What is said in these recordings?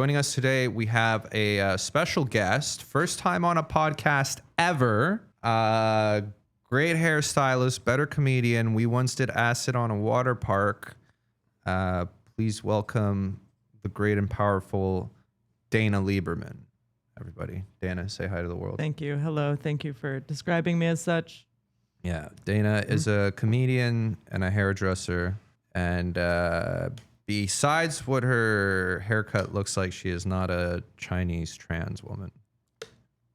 Joining us today, we have a special guest, first time on a podcast ever. Great hairstylist, better comedian. We once did acid on a water park. Please welcome the great and powerful Dana Lieberman. Everybody, Dana, say hi to the world. Thank you. Hello. Thank you for describing me as such. Yeah, Dana is a comedian and a hairdresser. And besides what her haircut looks like, she is not a Chinese trans woman.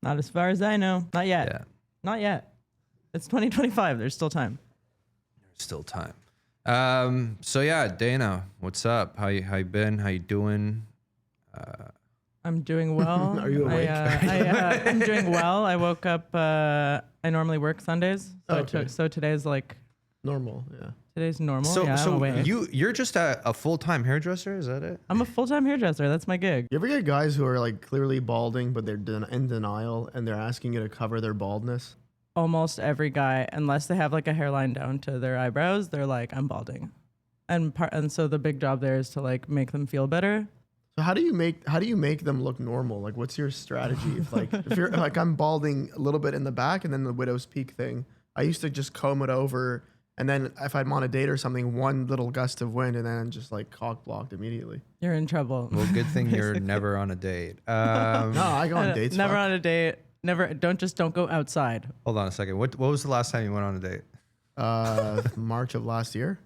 Not as far as I know. Not yet. Yeah, Not yet. It's 2025. There's still time. there's still time. So yeah, Dana, what's up? How you been? How you doing? I'm doing well. Are you awake? I'm doing well. I woke up. I normally work Sundays, so Okay. so today's like Normal, yeah. today's normal. So yeah, I'm awake. you're just a full-time hairdresser, is that it? I'm a full-time hairdresser. That's my gig. You ever get guys who are like clearly balding, but they're in denial and they're asking you to cover their baldness? Almost every guy, unless they have like a hairline down to their eyebrows, they're like, I'm balding, and so the big job there is to like make them feel better. So how do you make them look normal? Like, what's your strategy? If you're like, I'm balding a little bit in the back and then the widow's peak thing, I used to just comb it over. And then if I'm on a date or something, one little gust of wind and then I'm just like cock blocked immediately. You're in trouble. Well, good thing you're never on a date. No, I go on dates. Never fuck. on a date. Never. Don't go outside. Hold on a second. What was the last time you went on a date? March of last year.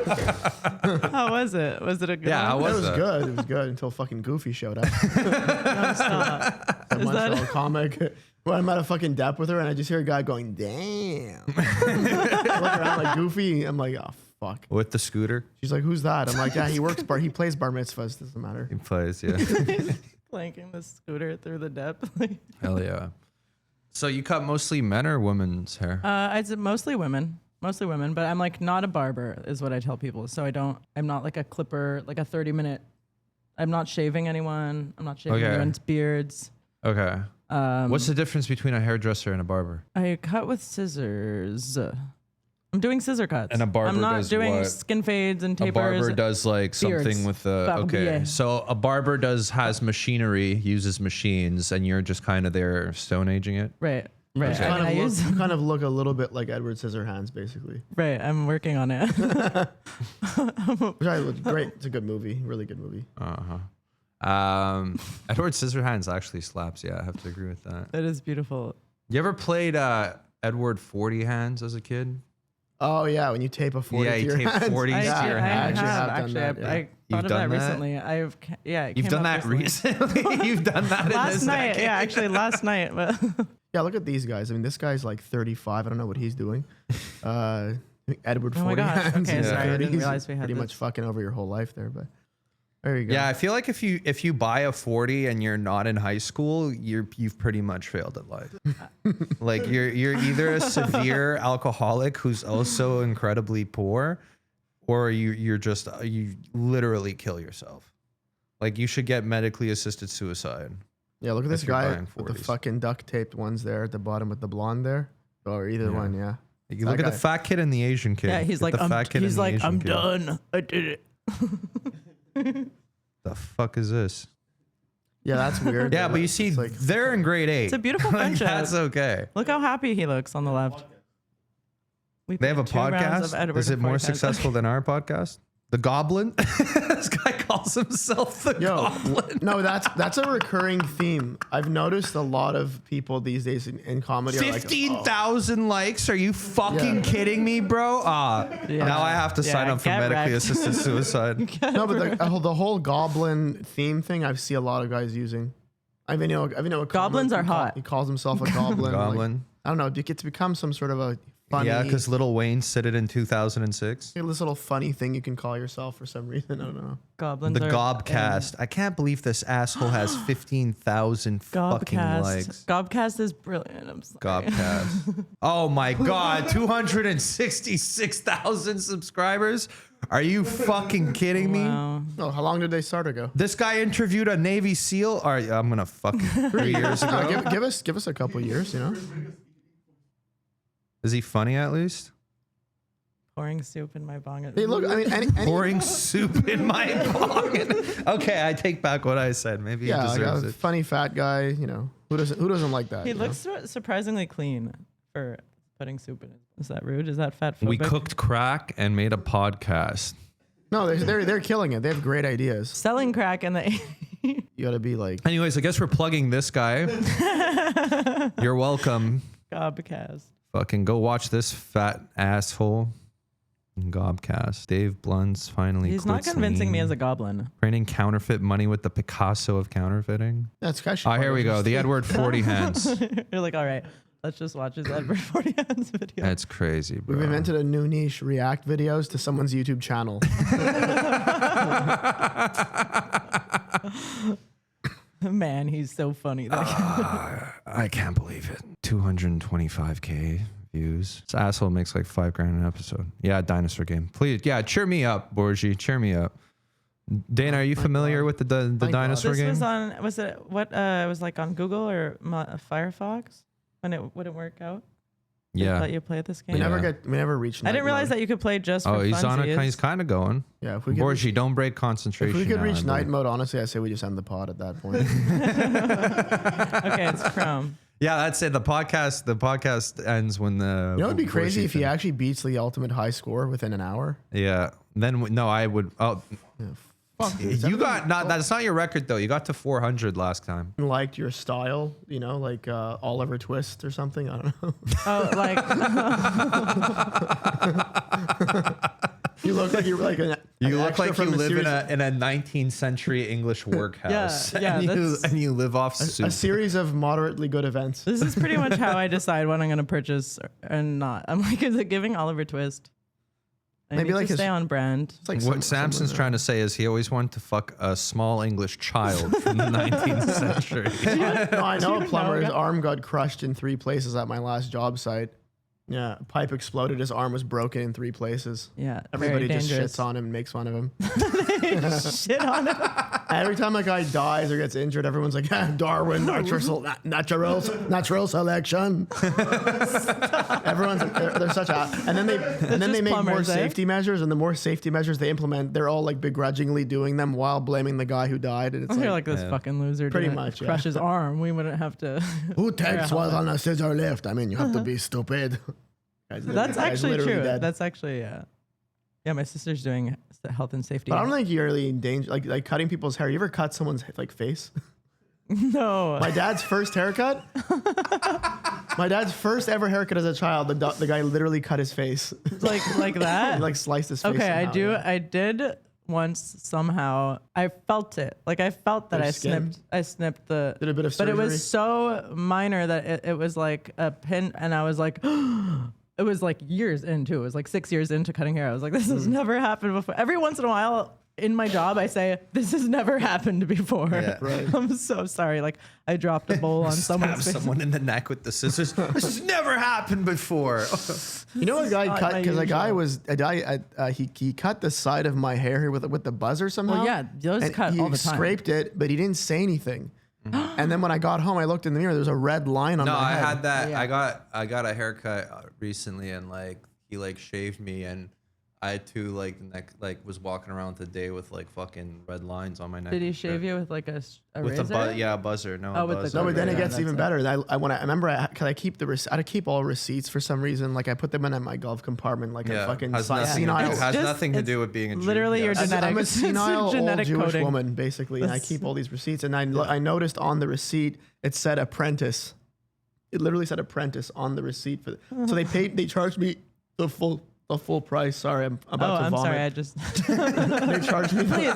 How was it? Was it a good Yeah, one? how It was was that? good. It was good until fucking Goofy showed up. No, stop. A Is that- Montreal comic. When I'm at a fucking dep with her and I just hear a guy going, damn. I look around like Goofy. I'm like, oh, fuck. With the scooter? She's like, who's that? I'm like, yeah, he plays bar mitzvahs. Doesn't matter. He plays, yeah. Clanking the scooter through the depth. Hell yeah. So you cut mostly men or women's hair? I'd say mostly women, but I'm like not a barber is what I tell people. So I'm not like a clipper, like a 30-minute. I'm not shaving anyone. I'm not shaving Okay. anyone's beards. Okay. What's the difference between a hairdresser and a barber? I cut with scissors. I'm doing scissor cuts. And a barber I'm not does doing what? skin fades and A tapers. barber does like something beards. with the Barbier. So a barber has machinery, uses machines, and you're just kind of there stone aging it. Right. You I kind, mean, I use- you kind of look a little bit like Edward Scissorhands, basically. Right. I'm working on it. Which I look great. It's a good movie. Really good movie. Edward Scissorhands actually slaps. Yeah, I have to agree with that. That is beautiful. You ever played Edward 40 Hands as a kid? Oh, yeah. When you tape a 40 Yeah, to you your tape hands. 40s I, to Yeah, your I hands. have done actually. that, yeah. I You've thought of done that that? recently. It You've came done up that recently? You've done that in Last this night. decade? Yeah, actually last night. But Yeah, look at these guys. I mean, this guy's like 35. I don't know what he's doing. Edward 40 Oh my gosh. hands. Okay, in his sorry, I didn't 30s. realize we had Pretty this. much fucking over your whole life there, but there you go. Yeah, I feel like if you buy a 40 and you're not in high school, you've pretty much failed at life. Like you're either a severe alcoholic who's also incredibly poor, or you literally kill yourself. Like you should get medically assisted suicide. Yeah, look at this if you're guy buying with the 40s. fuc't duct taped ones there at the bottom with the blonde there. Or either one, yeah. You look That at the guy. fat kid and the Asian kid. yeah, he's Get like, the fat kid and the Asian I'm kid. done. I did it. The fuck is this? Yeah, that's weird. Yeah, but you see, It's like, they're in grade 8. It's a beautiful Like, friendship. that's okay. Look how happy he looks on the left. We They have a played 2 rounds of podcast. Edward Is it more 40 times. successful than our podcast? The Goblin. This guy calls himself the yo, Goblin. no, that's a recurring theme. I've noticed a lot of people these days in comedy are like, 15,000 likes? Are you fucking Yeah. kidding me, bro? Now I have to sign Yeah, up for get medically wrecked. assisted suicide. no, but the whole goblin theme thing, I see a lot of guys using. I mean, a comic Goblins who are hot. He calls himself a goblin. Goblin. Like, I don't know. It's become some sort of a funny. Yeah, because Lil Wayne said it in 2006. this little funny thing you can call yourself for some reason. I don't know. Goblins The are Gobcast. I can't believe this asshole has 15,000 fucking Gobcast. likes. Gobcast is brilliant. I'm sorry. Gobcast. Oh my God, 266,000 subscribers? Are you fucking kidding me? Wow. Oh, how long did they start ago? This guy interviewed a Navy SEAL. All right, I'm gonna fucking 3 years ago. give us a couple years, you know. Is he funny at least? Pouring soup in my bong. They look. I mean, any Pouring soup in my pocket. Okay, I take back what I said. Maybe yeah, he like deserves a it. funny fat guy. You know, who doesn't like that? He you know? looks surprisingly clean for putting soup in it. Is that rude? Is that fat phobic? We cooked crack and made a podcast. No, they're killing it. They have great ideas. Selling crack in the You got to be like, Anyways, I guess we're plugging this guy. You're welcome. Gobcast. Fucking go watch this fat asshole. Gobcast. Dave Blunt's finally. He's not quits convincing me lean. as a goblin. Printing counterfeit money with the Picasso of counterfeiting. that's actually. Oh, here we go. The Edward 40 hands. You're like, all right, let's just watch his Edward 40 hands video. That's crazy, bro. We've invented a new niche: react videos to someone's YouTube channel. Man, he's so funny. I can't believe it. 225K views. This asshole makes like $5,000 an episode. Yeah, dinosaur game. Please, yeah, cheer me up, Borgie. Cheer me up. Dana, are you familiar with the God. dinosaur This game? was on, was it, what, it was like on Google or Firefox when it wouldn't work out? Yeah. Let you play this game? We Yeah. never reach. I didn't realize that you could play just for Oh, he's on it. funsies. He's kind of going. Yeah, if we could. Borgie, don't break If concentration. we could now, reach I night believe. mode, honestly, I say we just end the pod at that point. Okay, it's Chrome. Yeah, that's it. The podcast ends when the. You know, it'd be crazy if he actually beats the ultimate high score within an hour. Yeah. Then no, I would. Oh, Yeah, fuck, dude. you got not. That's not your record though. You got to 400 last time. Liked your style, you know, like Oliver Twist or something. I don't know. Oh, like, You look like you're like an. You an look extra like you from live series, in a 19th century English workhouse. Yeah, that's- and you live off soup. a series of moderately good events. this is pretty much how I decide what I'm going to purchase and not. I'm like, is it giving Oliver Twist? I Maybe need like to his- stay on brand. It's like What Samson's trying to say is he always wanted to fuck a small English child from the 19th century. No, I know a even plumber. know His that? arm got crushed in 3 places at my last job site. Yeah, a pipe exploded. His arm was broken in 3 places. Yeah, Everybody very just dangerous. shits on him and makes fun of him. Shit on it. Every time a guy dies or gets injured, everyone's like, Darwin, natural selection. Everyone's they're such a, and then they just make more plumbers, eh? safety measures, and the more safety measures they implement, they're all like begrudgingly doing them while blaming the guy who died. And it's You're like, like this fucking loser. Pretty didn't much, yeah. crush his arm. We wouldn't have to. who takes what's on a scissor lift? I mean, you have to be stupid. That's actually true. That's actually yeah. My sister's doing health and safety. But I don't think you're really in danger, like cutting people's hair. You ever cut someone's like face? No. My dad's first haircut. My dad's first ever haircut as a child. The guy literally cut his face. like that. He like sliced his face. Okay, I somehow, do. yeah. I did once somehow. I felt it. Like I felt that Your I skin? snipped. I snipped the. Did a bit of But surgery. it was so minor that it was like a pin, and I was like. It was like years into. It was like 6 years into cutting hair. I was like, this has never happened before. Every once in a while in my job, I say, this has never happened before. Yeah. Right. I'm so sorry. Like I dropped a bowl on Stab someone's face. someone in the neck with the scissors. This has never happened before. You know, a guy not cut my because usual. he cut the side of my hair here with the buzzer somehow. Well, yeah, those and cut he all the time. scraped it, but he didn't say anything. And then when I got home, I looked in the mirror. There was a red line on No, my I head. had that. Yeah. I got a haircut recently, and like he like shaved me, and I had to like neck was walking around the day with like fucking red lines on my neck. Did he and shave shit. you with like a With razor? a buzzer? No, Oh, a with the buzzer. No, but then Yeah, it gets that's even it. better. I remember I keep I keep all receipts for some reason. Like I put them in my glove compartment, like a fucking has nothing, senile. it has Just- nothing to it's do with being a Jew. literally your Yes. genetic- I'm a It's senile old genetic Jewish coding. woman, basically, and I That's- keep all these receipts. And I noticed on the receipt it said apprentice. It literally said apprentice on the receipt for. So they charged me the full price. Sorry, I'm about to I'm vomit. sorry. I just They charged me. please.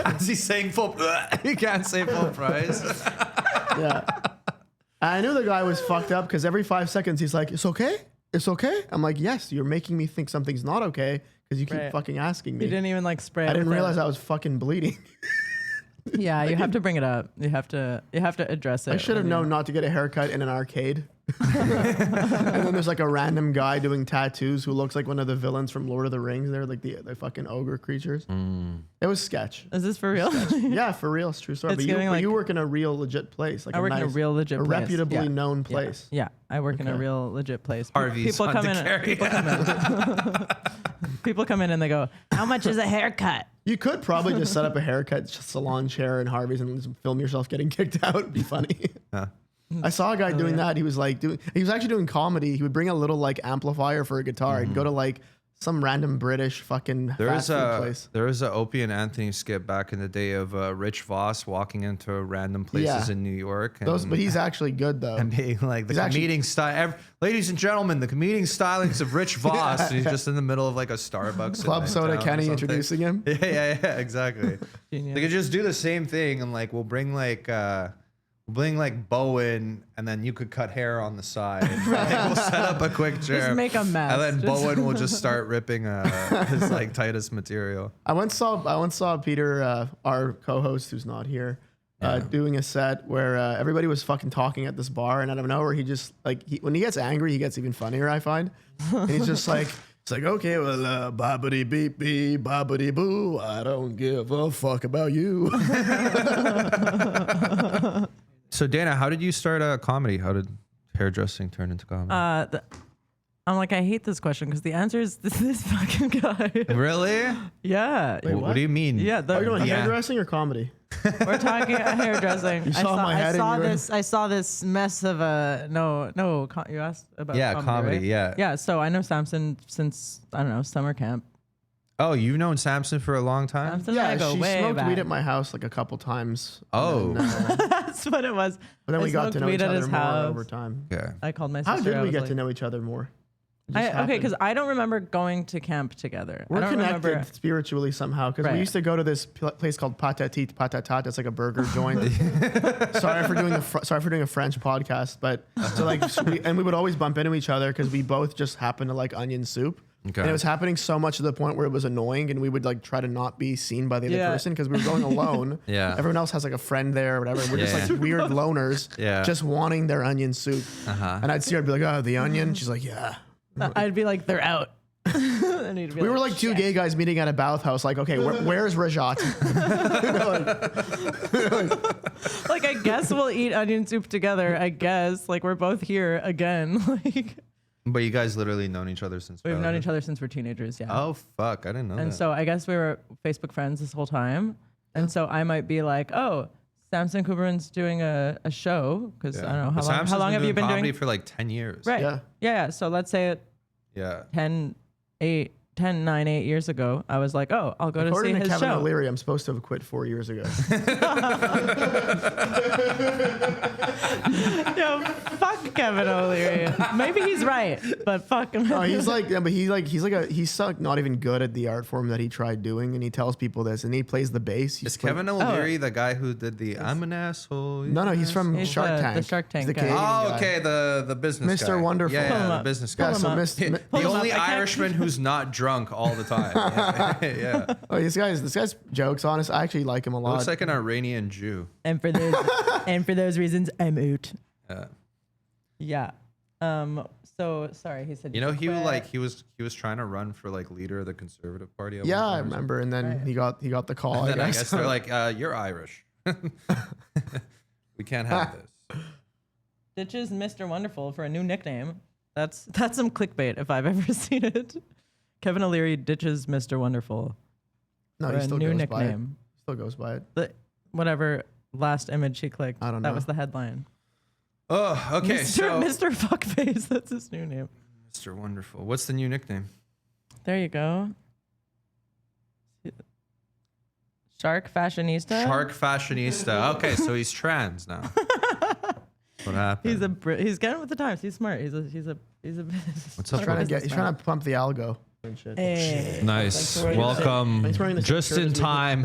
As he's saying full, he can't say full price. Yeah. I knew the guy was fucked up because every 5 seconds he's like, "It's okay, it's okay." I'm like, "Yes, you're making me think something's not okay because you keep Right. fucking asking me." You didn't even like spray. I it didn't with realize a- I was fucking bleeding. Yeah, you have to bring it up. You have to address it. I should have when you- known not to get a haircut in an arcade. And then there's like a random guy doing tattoos who looks like one of the villains from Lord of the Rings. They're like the fucking ogre creatures. It was sketch. Is this for real? Yeah, for real. It's a true story. It's But giving, you like- work in a real legit place. Like I work in a real legit place. reputably Yeah. known Yeah. place. Yeah, I work in a Okay. real legit place. Harvey's People on come the in. carry. People come in and they go, "How much is a haircut?" You could probably just set up a haircut salon chair in Harvey's and just film yourself getting kicked out. It'd be funny. Yeah. I saw a guy doing yeah. that. He was actually doing comedy. He would bring a little like amplifier for a guitar and go to like some random British fucking There fast was food a place. there was a Opie and Anthony skit back in the day of Rich Voss walking into random places Yeah. in New York. And, But he's actually good though. and being like the He's actually- comedian style. Ladies and gentlemen, the comedian stylings of Rich Voss. And he's just in the middle of like a Starbucks. Club in Soda Midtown or Kenny something. introducing him. Yeah, exactly. Genius. They could just do the same thing and like we'll bring like Bowen and then you could cut hair on the side. Like, we'll set up a quick chair. Just make a mess. And then Just- Bowen will just start ripping his like tightest material. I once saw Peter, our co-host who's not here, doing a set where everybody was fucking talking at this bar, and out of nowhere he just when he gets angry, he gets even funnier. I find, and he's just like. It's like, okay, well, bobbity beep beep, bobbity boo. I don't give a fuck about you. So Dana, how did you start comedy? How did hairdressing turn into comedy? I'm like, I hate this question because the answer is this fucking guy. Really? Yeah. What do you mean? Yeah, Are you doing Yeah. hairdressing or comedy? we're talking hairdressing. saw my head and you were- I saw this mess of a you asked about Yeah, comedy, right? yeah. Yeah, so I know Samson since I don't know summer camp. Oh, you've known Samson for a long time? Samson and I Yeah, go she way smoked back. weed at my house like a couple times. Oh. And then, That's what it was. but then I we got to smoked know weed each at other his more house. over time. Okay. I called my How sister. did I we was get like- to know each other more? It just Okay, happened. because I don't remember going to camp together. We're I don't connected remember. spiritually somehow because we Right. used to go to this place called Patatit Patatat. It's like a burger joint. sorry for doing a French podcast, but we would always bump into each other because we both just happened to like onion soup. Okay. And it was happening so much to the point where it was annoying, and we would like try to not be seen by the other Yeah. person because we were going alone. Yeah. Everyone else has like a friend there or whatever. We're just Yeah. like weird loners, Yeah. just wanting their onion soup. Uh-huh. And I'd see her, I'd be like, "Oh, the onion." She's like, "Yeah." I'd be like, they're out. And he'd be We were like two "Shit." gay guys meeting at a bathhouse. Like, okay, where's Rajat? Like, I guess we'll eat onion soup together. I guess like we're both here again. Like But you guys literally known each other since we've known childhood? each other since we're teenagers. Yeah. Oh fuck, I didn't know And that. so I guess we were Facebook friends this whole time. And so I might be like, oh, Samson Kuberan's doing a show because I don't know how long have you been comedy doing? for like 10 years? Right. Yeah. Yeah. So let's say it Yeah. 8 years ago, I was like, oh, I'll go to see According to his Kevin show. O'Leary, I'm supposed to have quit 4 years ago. Yo, fuck Kevin O'Leary. Maybe he's right, but fuck him. No, he's like not even good at the art form that he tried doing, and he tells people this, and he plays the bass. He's Is Kevin Oh. O'Leary the guy who did the I'm an asshole? No, he's from He's Shark the Tank. Shark Tank He's the guy. Canadian Oh, guy. okay, the business Mr. guy. Wonderful. Yeah, Pull him yeah, the up. business Yeah, guy. so him up. Miss- The Pull him only up. I can't- Irishman who's not drunk all the time. Yeah. Yeah. oh, this guy's jokes. Honest, I actually like him a lot. Looks like an Iranian Jew. And for those reasons, I'm out. Yeah. Yeah. So sorry, he said. You know, he quit. he was trying to run for like leader of the Conservative Party. at yeah, one I time or remember. And then Right. he got the call. something. And then I guess. guess they're like, you're Irish. We can't have this. Ditches Mr. Wonderful for a new nickname. That's some clickbait if I've ever seen it. Kevin O'Leary ditches Mr. Wonderful no, for he a still new goes by it. nickname. Still goes by it. Whatever last image she clicked. I don't That know. was the headline. Oh, okay. Mr. Fuckface. That's his new name. Mr. Wonderful. What's the new nickname? There you go. Shark Fashionista. Shark Fashionista. Okay, so he's trans now. What happened? He's getting with the times. He's smart. He's a What's up, He's trying to pump the algo. And shit. Hey. Nice. wearing the Welcome. Thanks for wearing the same Just shirt in as me. time.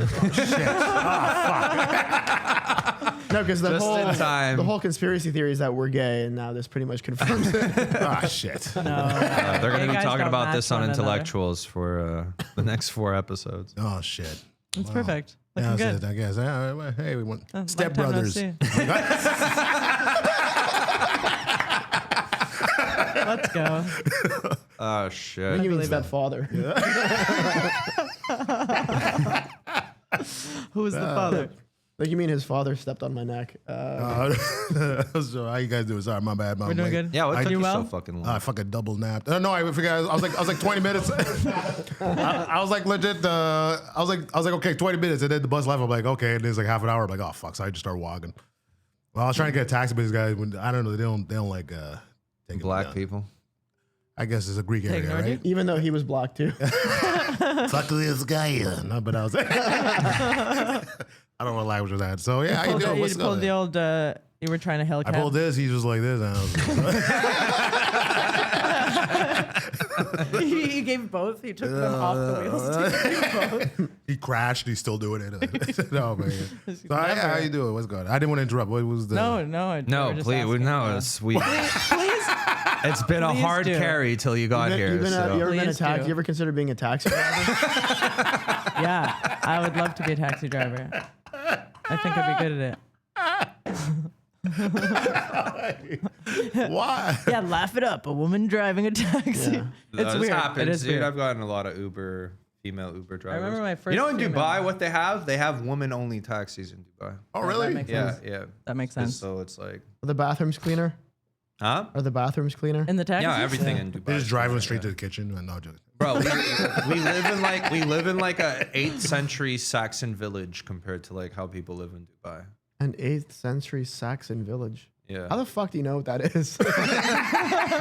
No, because Just in time. the whole conspiracy theory is that we're gay, and now this pretty much confirms it. Ah, shit. No, They're going to you be guys talking don't about match this on one another. Intellectuals for the next 4 episodes. Oh, shit. It's perfect. Looking Yeah, good. I guess. Hey, we want Long Step time no Brothers. see. Let's go. Oh I shit. think you mean believe it. stepfather. Who was the father? I think you mean his father stepped on my neck. So how you guys doing? Sorry, my bad. We're doing good. Yeah, what took you you well? so fucking long? I fucking double napped. No, I forgot. I was like 20 minutes. I was like legit. I was like okay, 20 minutes, and then the bus left. I'm like okay, and it's like half an hour. I'm like oh fuck, so I just started walking. Well, I was trying to get a taxi, but these guys, I don't know, they don't like taking Black me down. people. I guess it's a Greek area, ignored right? Even though he was black too. Fuck this guy. No, but I was. I don't know what language was that. So yeah, how you Pulled doing? you What's pulled up? the old. You were trying to I Hellcat. pulled this. He was like this. And I was He gave both. He took them off the wheels. he crashed. He's still doing it. No, man. So how Never. you doing? What's going on? I didn't want to interrupt. What was the? No. No, we're just please. asking. No, it's we. Please. It's been a Please hard do. carry till you got here. You so. ever been a Please taxi? do. You ever consider being a taxi driver? Yeah, I would love to be a taxi driver. I think I'd be good at it. Why? Yeah, laugh it up. A woman driving a taxi. Yeah. It's This weird. happens, It is dude. weird. I've gotten a lot of female Uber drivers. remember my You first know in female- Dubai what they have? They have woman-only taxis in Dubai. Oh, That really? makes Yeah, sense. yeah. That makes sense. So it's like, Are the bathrooms cleaner? huh? Are the bathrooms cleaner? In the taxi? Yeah, everything in Dubai. They just is driving different, straight yeah. to the kitchen. No, joking. Bro, we live in like a 8th century Saxon village compared to like how people live in Dubai. An 8th century Saxon village. Yeah. How the fuck do you know what that is?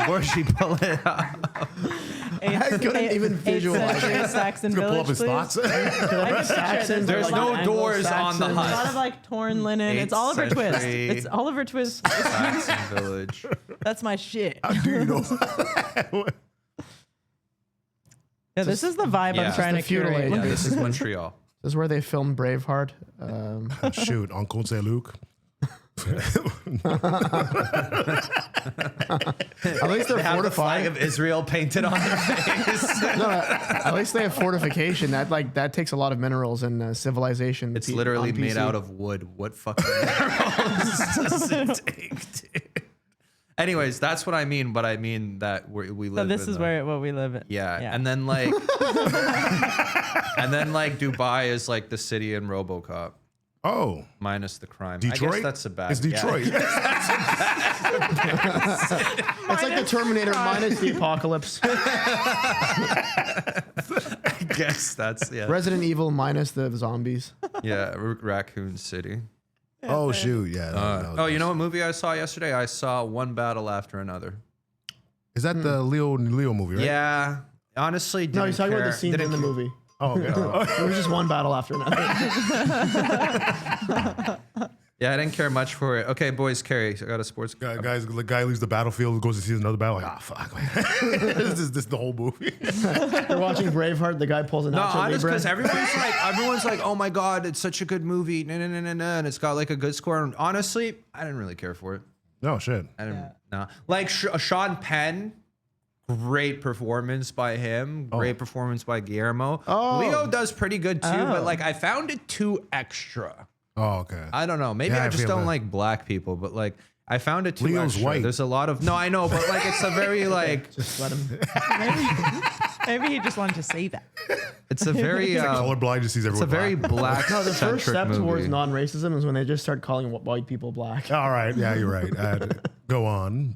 Where'd she pull it up? I couldn't even visualize it. Saxon Gonna pull village, up his please. thoughts. I can picture it. Saxons, There's a lot no of doors on the Anglo-Saxons. A lot hut. of like torn linen. It's 8th Oliver Twist. century. It's Oliver Twist. Saxon village. That's my shit. How do you know? Yeah, this is the vibe Yeah. I'm trying to Just the feudal curate. age. Yeah, this is Montreal. This is where they filmed Braveheart. Shoot, Uncle Saint Luke. At least they're They have the flag fortified. of Israel painted on their face. No, at least they have fortification. That takes a lot of minerals and civilization. It's literally made out of wood. What fucking minerals does it take, dude? Anyways, that's what I mean. But I mean that we So live. this in is the- what we live in. Yeah. And then like, and then like Dubai is like the city in RoboCop Oh, minus the crime. Detroit. I guess that's a bad. It's yeah. Detroit. It's like the Terminator minus the apocalypse. I guess that's yeah. Resident Evil minus the zombies. Yeah, Raccoon City. Oh shoot, yeah. that was Oh, you nice. know what movie I saw yesterday? I saw One Battle After Another. Is that the Leo movie, right? Yeah, honestly, No, he's talking about the scenes in the movie. Oh, okay. It was just one battle after another. Yeah, I didn't care much for it. Okay, boys, Carrie, I got a sports. The guy leaves the battlefield, goes to see another battle. Like, ah, fuck, man. this is the whole movie. You're watching Braveheart. The guy pulls a No, Nacho honest, Libre. because everyone's like, oh my god, it's such a good movie, and it's got like a good score. And honestly, I didn't really care for it. No shit. I didn't. No, like Sean Penn, great performance by him. Great performance by Guillermo. Oh. Leo does pretty good too, Oh. but like I found it too extra. Oh, okay. I don't know. Maybe Yeah, I I just feel don't that. like black people, but like I found it too Leo's extra. white. There's a lot of no, I know, but like it's a very like Just let him. Maybe he just wanted to say that. it's a very Colorblind just sees it's a everyone. very black. black. No, the first step movie. towards non-racism is when they just start calling white people black. All right. Yeah, you're right. Go on.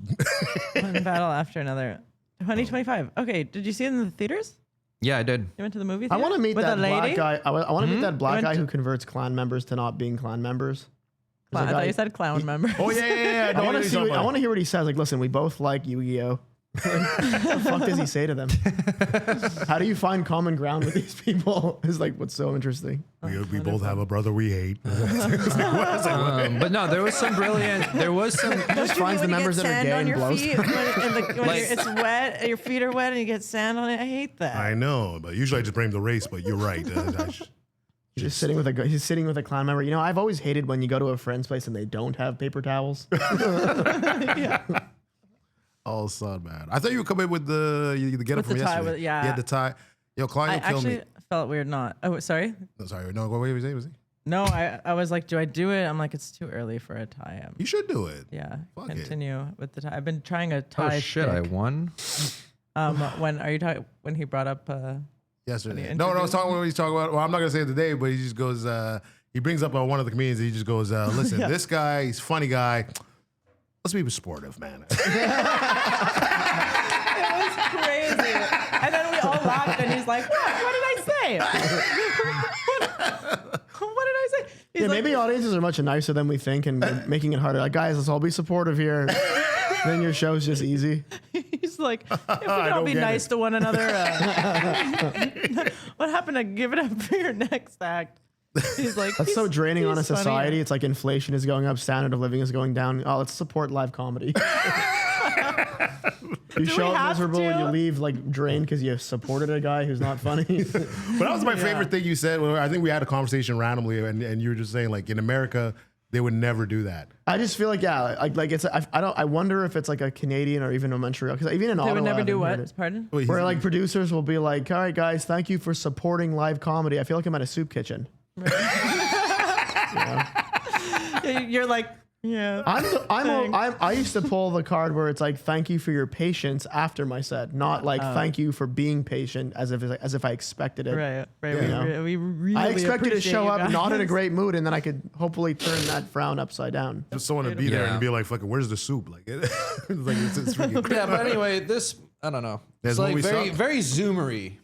One battle after another. 2025. Okay, did you see it in the theaters? Yeah, I did. You went to the movie I theater? want to meet with that a lady? black guy. I want to meet that black Went guy to- who converts clan members to not being clan members. There's I a thought guy- you said clown member. Oh yeah. I want to see. I want to hear what he says. Like, listen, we both like Yu-Gi-Oh. What the fuck does he say to them? How do you find common ground with these people? Is like what's so interesting. We both have a brother we hate. But no, there was some brilliant. There was some. Just finds the members that are gay and blows. When Like- it's wet, your feet are wet and you get sand on it. I hate that. I know, but usually I just blame the race. But you're right. He's just sitting with a. He's sitting with a clan member. You know, I've always hated when you go to a friend's place and they don't have paper towels. Oh, son, man. I thought you were coming with the get up With from the tie, yesterday. with- yeah. He had the tie. Yo, I Claudio killed actually me. felt weird not. Oh, sorry. No, sorry. No, what was he? No, I was like, do I do it? I'm like, it's too early for a tie. You should do it. Yeah, Fuck it. continue with the tie. I've been trying a Oh tie. shit! I stick. won. When are you talking? When he brought up? Yesterday. When he No, I was introduced talking when he's talking about. Well, I'm not gonna say it today, but he just goes. He brings up one of the comedians. And he just goes, "Listen, this guy, he's a funny guy. Let's be supportive, man." It was crazy. And then we all laughed, and he's like, what did I say? What did I say? He's Yeah, like, maybe audiences are much nicer than we think, and we're making it harder. Like, guys, let's all be supportive here. Then your show's just easy. he's like, if we I can all don't be get nice it. to one another. What happened to give it up for your next act? He's like, That's so draining on a he's funny. society. It's like inflation is going up, standard of living is going down. Oh, let's support live comedy. You show we up have miserable and to? you leave like drained because you supported a guy who's not funny. But that was my favorite thing you said. I think we had a conversation randomly, and you were just saying like in America they would never do that. I just feel like like it's I wonder if it's like a Canadian or even a Montreal, because even in They Ottawa, would never I do haven't heard what? it. Pardon? Wait, Where like producers will be like, all right, guys, thank you for supporting live comedy. I feel like I'm at a soup kitchen. You're like, yeah. I used to pull the card where it's like, thank you for your patience after my set, not like thank you for being patient as if I expected it. Right. Yeah. We really I expected to appreciate show you up not in a guys. great mood, and then I could hopefully turn that frown upside down. just someone to be there Yeah. and be like, "Fucking, where's the soup?" Like, it's freaking Yeah, but anyway, this I don't know. This It's like movie very sucked? very zoomery.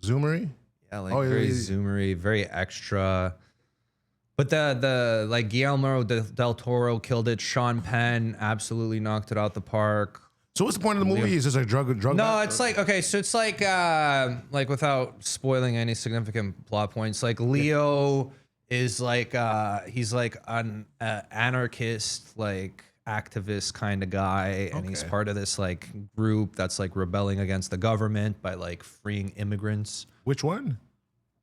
Zoomery. Yeah, like Oh, yeah, very yeah. zoomery, very extra. But the like Guillermo del Toro killed it. Sean Penn absolutely knocked it out the park. So what's the point of the movie? Is this a drug? No, bat? it's like okay, so it's like without spoiling any significant plot points, like Leo is like he's like an anarchist, like activist kind of guy, and he's Okay. part of this like group that's like rebelling against the government by like freeing immigrants. Which one?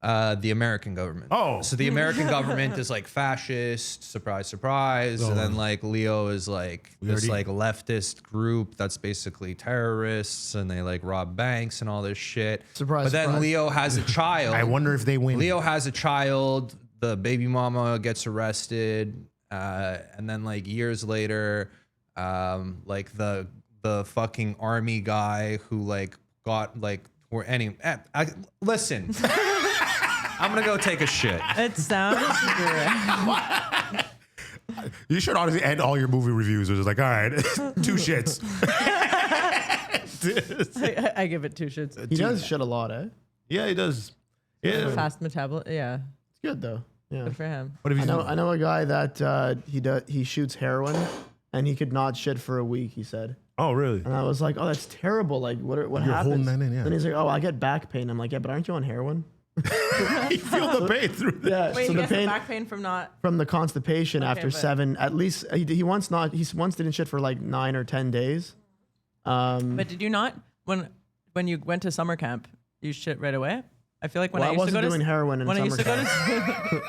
The American government. Oh. So the American government is like fascist, surprise, surprise. And then like Leo is like this like leftist group that's basically terrorists, and they like rob banks and all this shit. Surprise, But then surprise. Leo has a child. I wonder if they win. Leo has a child. The baby mama gets arrested, and then like years later, like the fucking army guy who like got like or any listen. I'm gonna go take a shit. It sounds great. You should honestly end all your movie reviews. It's just like, all right, 2 shits. I give it 2 shits. He does shit a lot, eh? Yeah, he does. Yeah. Fast metabolism. Yeah, It's good though. Yeah. good for him. What if he's I know a guy that he shoots heroin, and he could not shit for a week. He said, Oh, really? and I was like, oh, that's terrible. Like, what You're happens? holding that in, yeah. Then he's like, oh, I get back pain. I'm like, yeah, but aren't you on heroin? You feel the pain through the Yeah. Wait, so he the gets the pain back pain from not. from the constipation after but- 7, at least he once didn't shit for like 9 or 10 days. But did you not when you went to summer camp? You shit right away. I feel like when Well, I I used to wasn't go doing to heroin in when I used summer to go to.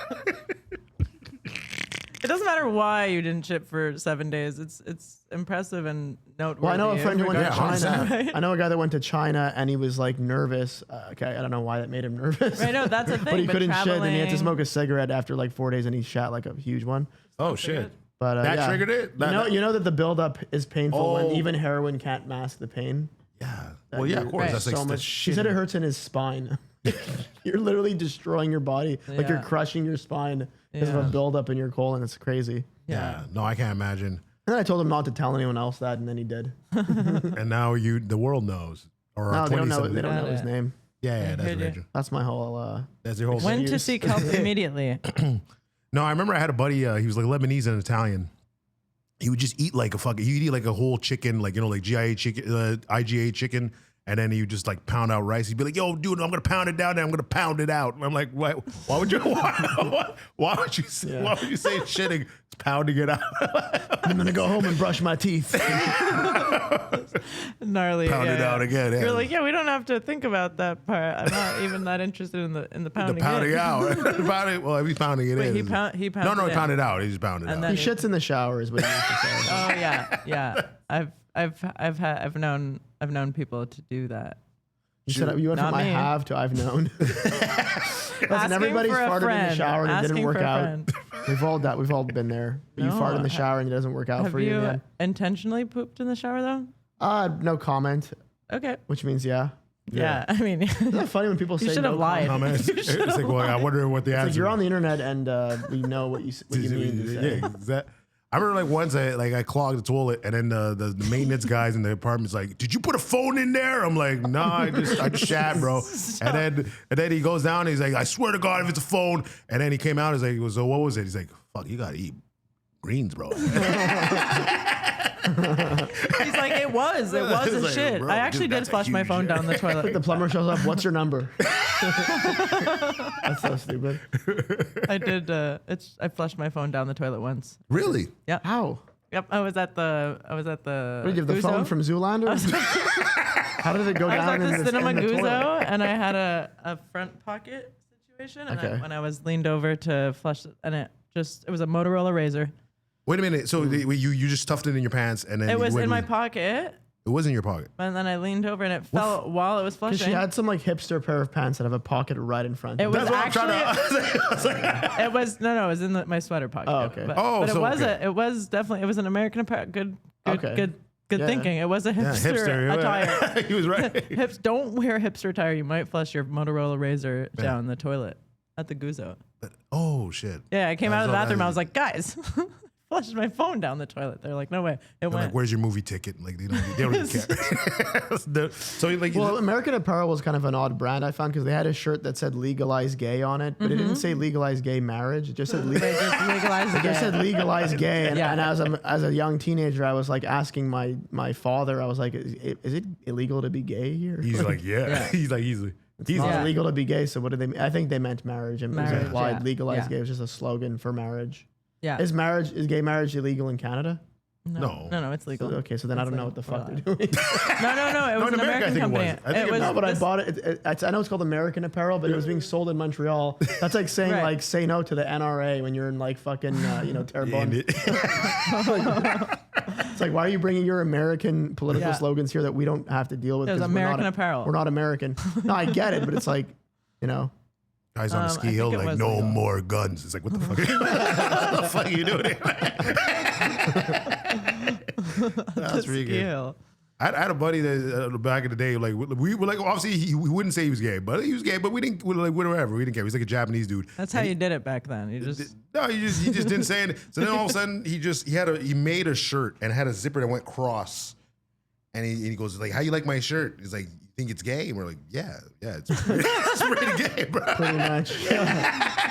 It doesn't matter why you didn't shit for 7 days. It's impressive and noteworthy. Well, I know a friend who went to regardless. China. Right? I know a guy that went to China and he was like nervous. Okay, I don't know why that made him nervous. Right, no, that's a thing. but he couldn't shit, and he had to traveling- smoke a cigarette after like 4 days, and he shot like a huge one. Oh, shit. But That yeah. triggered it? You know that the buildup is painful when Oh. even heroin can't mask the pain. Yeah. Well, yeah, of course. Right. That's like So the much. shit. He said it hurts in his spine. You're literally destroying your body, like you're Yeah. crushing your spine because of a Yeah. buildup in your colon. It's crazy. Yeah. No, I can't imagine. And then I told him not to tell anyone else that, and then he did. And now the world knows. Or No, they don't know. 27 They don't know his Yeah. name. Yeah, that's heard you. religion. That's my whole. That's your whole When thing. to seek help immediately. No, I remember I had a buddy. He was like Lebanese and Italian. He would just eat like he'd eat like a whole chicken, like like GIA chicken, IGA chicken, and then he would just like pound out rice. He'd be like, "Yo, dude, I'm gonna pound it down, and I'm gonna pound it out." And I'm like, "Why? Why would you? Why would you say? Yeah. Why would you say shitting? It's pounding it out." I'm gonna go home and brush my teeth. Gnarly. Pound it out again, yeah. You're like, yeah, we don't have to think about that part. I'm not even that interested in the The pounding. pounding in. out. Pounding. Well, he's pounding it Wait, in. he pounded No, it he in. pounded it out. He just pounded it And out. then He shits in the shower, is what he used to say. Oh yeah, yeah. I've known people to do that. You said you went Not from I me. have to I've known. Listen, Asking everybody's for a farted in the friend. shower and it Asking didn't work for a out. friend. We've all been there. You No, fart in the shower and it doesn't work out Have for you, you man. intentionally pooped in the shower though? No comment, Okay. which means yeah. Yeah. I mean, Isn't that funny when people say you should no have lied. comment? It's like, well, I wonder what the It's answer. like you're on the internet and we know what you mean to say. Yeah, exactly. I remember like once I clogged the toilet and then the maintenance guys in the apartment's like, did you put a phone in there? I'm like, nah, I just shat, bro. And then he goes down and he's like, I swear to God if it's a phone. And then he came out, he's like, so what was it? He's like, fuck, you gotta eat greens, bro. He's like, it was It's a like, shit. bro, I actually dude, did that's a flush my huge phone shit. down the toilet. The plumber shows up. What's your number? That's so stupid. I did. I flushed my phone down the toilet once. Really? Yep. How? Yep. I was at the. What did you have the Guzo. phone from Zoolander? How did it go I was down at in the the Cinema in the toilet? Guzo, and I had a front pocket situation, and Okay. when I was leaned over to flush, and it was a Motorola Razor. Wait a minute. So you just stuffed it in your pants and then It you was went in my with- pocket, It was in your pocket. and then I leaned over, and it fell while it was 'Cause flushing. she had some like hipster pair of pants that have a pocket right in front. It was That's what I'm trying actually. to. I was like, It was no, it was in my sweater pocket. Oh, okay. But, Oh, but it so, was okay. it was definitely an American Apparel. Good Okay. Yeah. thinking. It was a yeah, hipster attire. he was right. Hips, don't wear hipster attire. You might flush your Motorola Razor down the toilet at the Guzo. Oh shit. Yeah, I came out of the That's all bathroom. that I is. was like, guys, flushed my phone down the toilet. They're like, no way. It They're went. like, where's your movie ticket? Like they don't even care. So like, Well, American Apparel was kind of an odd brand I found because they had a shirt that said "legalize gay" on it, but it didn't say "legalize gay marriage." It just said They just legalized It just said it. legalize gay, and, Yeah. and as a young teenager, I was like asking my father, I was like, is it illegal to be gay here? he's like, yeah. Yeah. He's like, easily. He's It's not Yeah. illegal to be gay. So what do they? I think they meant marriage, and it Marriage, was implied yeah. legalize Yeah. gay was just a slogan for marriage. Yeah. Is gay marriage illegal in Canada? No. No, it's legal. Okay, so then I It's don't know legal. what the fuck We're they're doing. No. It was in an America, I American think it company. was. I think it was. No, but I this- bought it. I know it's called American Apparel, but it was being sold in Montreal. That's like saying Right. like say no to the NRA when you're in like fucking Terrebonne. It's like, why are you bringing your American political Yeah. slogans here that we don't have to deal with? It was 'cause we're not American Apparel. We're not American. No, I get it, but it's like, Guys on the I ski think hill it like was no legal. more guns. It's like what the fuck? What the fuck are you doing? That's pretty good. Skill. I had a buddy that back in the day, like we were like, obviously we wouldn't say he was gay, but he was gay, but we didn't like whatever. We didn't care. He's like a Japanese dude. That's how you did it back then. You just No, he just didn't say it. So then all of a sudden he made a shirt and had a zipper that went cross, and he goes like, "How you like my shirt?" He's like, "You think it's gay?" And we're like, "Yeah, it's pretty gay, bro." pretty much.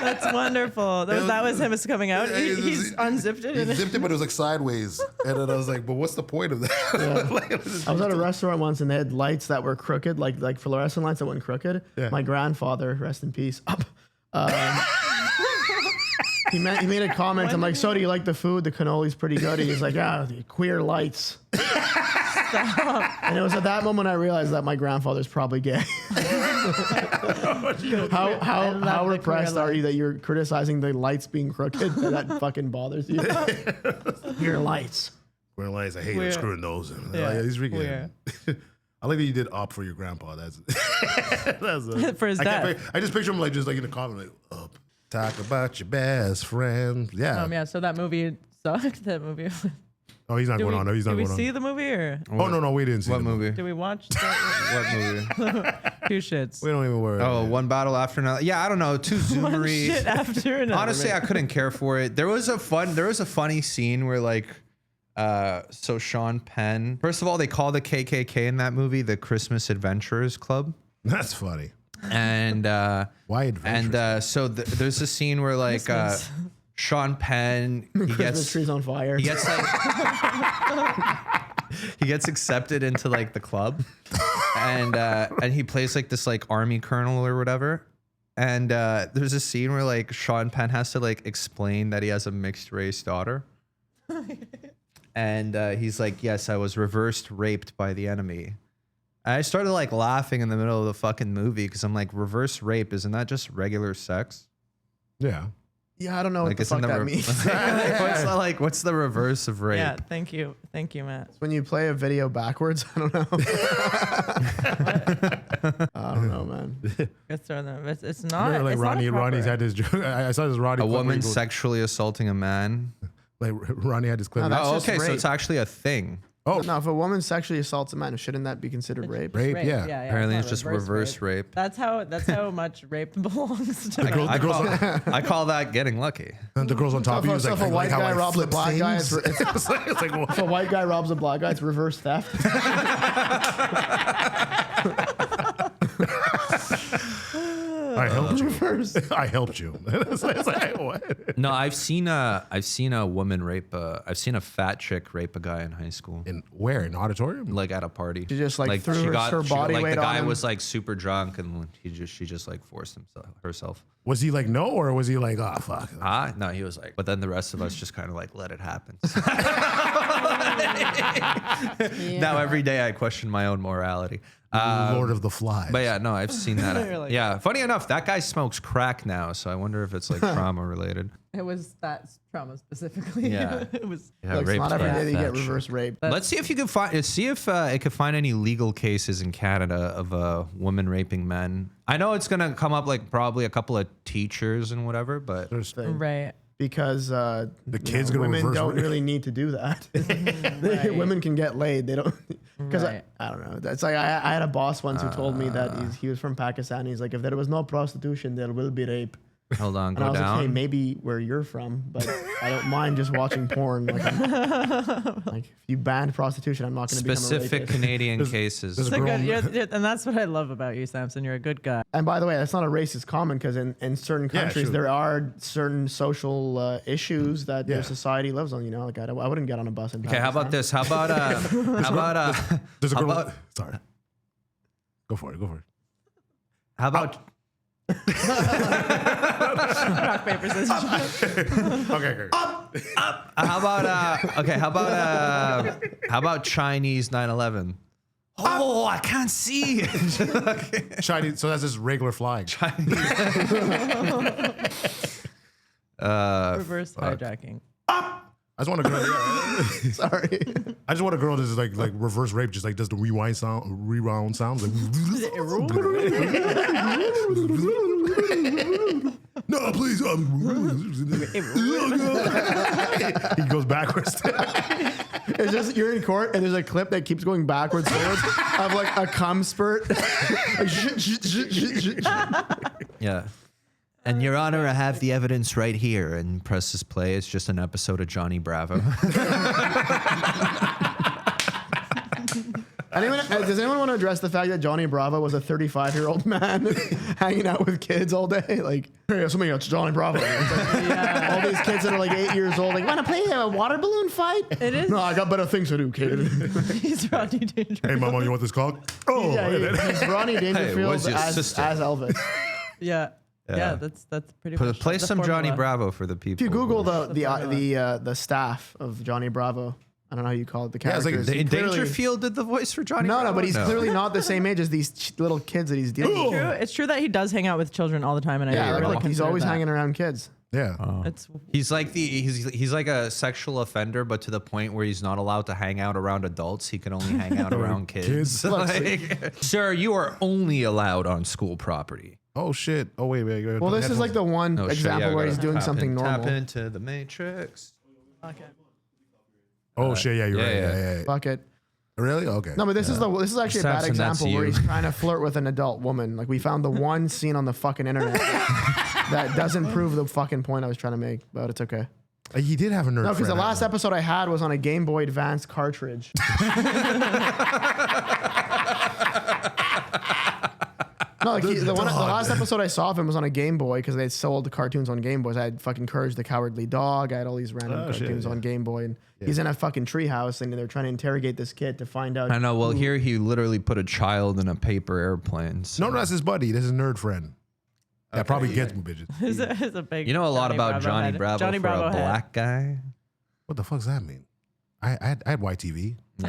that's wonderful. That was him coming out. He's unzipped it. He and zipped it, but it was like sideways, and then I was like, "But what's the point of that?" Like, it was I was at a restaurant once and they had lights that were crooked, like fluorescent lights that went crooked. Yeah. My grandfather, rest in peace, he made a comment. I'm like, so do you like the food? The cannoli's pretty good. And he's like, yeah, the queer lights. And it was at that moment I realized that my grandfather's probably gay. How love the repressed queer are you that you're criticizing the lights being crooked? That fucking bothers you. Your lights. We're like, I hate We're- screwing those. Yeah, He's really we're- I like that you did up for your grandpa. That's For his I can't dad. pic- I just picture him like just like in the comment like up. Talk about your best friend. Yeah. yeah. So that movie sucked. That movie. Oh, he's not Did going we, on. No, he's not did we going see on. the movie or Oh no, we didn't see What the movie? did we watch that? What movie? Two shits. We don't even worry. Oh, One Battle After Another. Yeah, I don't know. Too One zoomery. shit after another. Honestly, I couldn't care for it. There was a funny scene where like, so Sean Penn. First of all, they call the KKK in that movie the Christmas Adventurers Club, That's funny. and Why adventure? and so there's a scene where like Christmas. Sean Penn he Christmas gets trees on fire. he gets like he gets accepted into like the club, and he plays like this like army colonel or whatever. And there's a scene where like Sean Penn has to like explain that he has a mixed race daughter. And he's like, yes, I was reversed raped by the enemy. And I started like laughing in the middle of the fucking movie because I'm like, reverse rape, isn't that just regular sex? yeah. Yeah, I don't know what the it's in fuck that the means. what's the reverse of rape? Yeah, thank you, Matt. When you play a video backwards, I don't know. I don't know, man. It's not. Remember, like it's Ronnie's not had this. I saw this Ronnie. A clip where woman he goes- sexually assaulting a man. like Ronnie had this clip. No, that's Oh, just okay, so rape. it's actually a thing. Oh, No, if a woman sexually assaults a man, shouldn't that be considered rape? rape. Yeah. Apparently, not it's just reverse rape. That's how much rape belongs to. The girl- I the girls- call, I call that getting lucky. And the girls on top of you So was if like, a white how guy I robs a flip black guy, things. It's like, well, If a white guy robs a black guy, it's reverse theft. I helped you. Reverse. I helped you. It's like, what? No, I've seen a woman rape. I've seen a fat chick rape a guy in high school, In where? In auditorium? like at a party. She just, like, threw her body like weight the on guy him. was like super drunk, and she just like forced herself. Was he like no, or was he like, oh fuck? No, he was like, but then the rest of us just kind of like let it happen. Now every day I question my own morality. Lord of the Flies. But yeah, no, I've seen that. You're like- Yeah, funny enough, that guy smokes crack now, so I wonder if it's like trauma related. It was that trauma specifically. Yeah. It was. Yeah, Like, it's raped not every by day a that you fat get chick. reverse rape. Let's see if you can find. See if it could find any legal cases in Canada of a woman raping men. I know it's gonna come up like probably a couple of teachers and whatever, but There's Right. Because the kid's gonna women reverse don't rape. really need to do that. Right. Women can get laid. They don't. Because Right. I don't know. That's like I had a boss once who told me that he was from Pakistan. He's like, if there was no prostitution, there will be rape. hold on, And I go was like, hey, down. maybe where you're from, but I don't mind just watching porn. Like, like if you banned prostitution, I'm not going to become a Specific rapist. Canadian cases. there's It's a Girl- good, and that's what I love about you, Samson. You're a good guy. And by the way, that's not a racist comment because in certain Yeah, countries sure. there are certain social issues that Yeah. their society lives on. You know, like I wouldn't get on a bus in Okay, how about Pakistan. this? How about There's a how girl. about- Sorry. Go for it. Go for it. how about Rock, paper, scissors. Okay. Great. how about how about Chinese 9/11? Oh, I can't see. Chinese. So that's just regular flying. Reverse hijacking. I just want a girl. Yeah. Sorry. I just want a girl that's like reverse rape, just like does the rewind sounds. Like, no, please. He goes backwards. It's just you're in court and there's a clip that keeps going backwards forwards of like a cum spurt. Like, Yeah. And Your Honor, I have the evidence right here. And presses play. It's just an episode of Johnny Bravo. Does anyone want to address the fact that Johnny Bravo was a 35-year-old man hanging out with kids all day? Like, hey, somebody else, Johnny Bravo. It's like, all these kids that are like 8 years old, like, want to play a water balloon fight? It is. No, I got better things to do, kid. He's Rodney Dangerfield. Hey, mama, you want this cock? Oh, Yeah, he's Ronnie Dangerfield what's your as sister? Elvis. Yeah. Yeah. Yeah, that's pretty much Play the some formula. Johnny Bravo for the people. If you Google who- the staff of Johnny Bravo, I don't know how you call it, the Yeah, it's like characters. The he clearly- Dangerfield did the voice for Johnny No, Bravo? no, but he's clearly not the same age as these little kids that he's dealing with. True. It's true that he does hang out with children all the time, and I Yeah, really like, he's consider always that. hanging around kids. Yeah. It's He's like he's like a sexual offender, but to the point where he's not allowed to hang out around adults. He can only hang out around kids. Kids. Like, sir, you are only allowed on school property. Oh shit. Oh wait. Well, this is like the one Oh, shit, example yeah, where gotta he's doing tap something normal. Tap into the matrix. okay. Oh shit. Yeah, you're right. yeah. Yeah. Fuck it. Really? Okay. No, but this is actually a bad Samson, that's example where you. he's trying to flirt with an adult woman. Like we found the one scene on the fucking internet that doesn't prove the fucking point I was trying to make, but it's okay. He did have a nerd. No, because the friend, last episode I had was on a Game Boy Advance cartridge. No, like the last episode I saw of him was on a Game Boy because they had sold the cartoons on Game Boys. I had fucking Courage the Cowardly Dog. I had all these random Oh, shit, cartoons yeah. on Game Boy, and he's in a fucking treehouse, and they're trying to interrogate this kid to find out. I know. Well, here he literally put a child in a paper airplane. So. No, that's his buddy. That's his nerd friend. That probably gets me, bitches. It's a big. You know a lot about Johnny head. Bravo Johnny for Bravo a head. black guy. What the fuck does that mean? I had YTV. I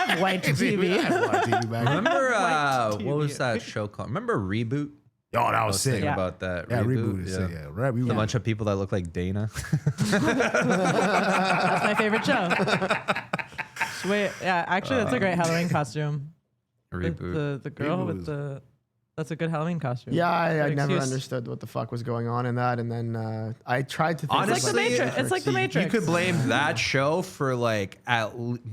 have white TV. I had YTV back then. Remember White what was TV. that show called? Remember Reboot? Yo, that I was was sick. thinking Yeah. about that. Yeah, reboot is sick. Yeah, right. A bunch of people that look like Dana. That's my favorite show. Wait, yeah, actually, that's a great Halloween costume. Reboot. The girl Reboot with is- the. That's a good Halloween costume. Yeah, I Good never excuse. understood what the fuck was going on in that, and then I tried to think of, It's like the Matrix. It's like the You Matrix. could blame that show for like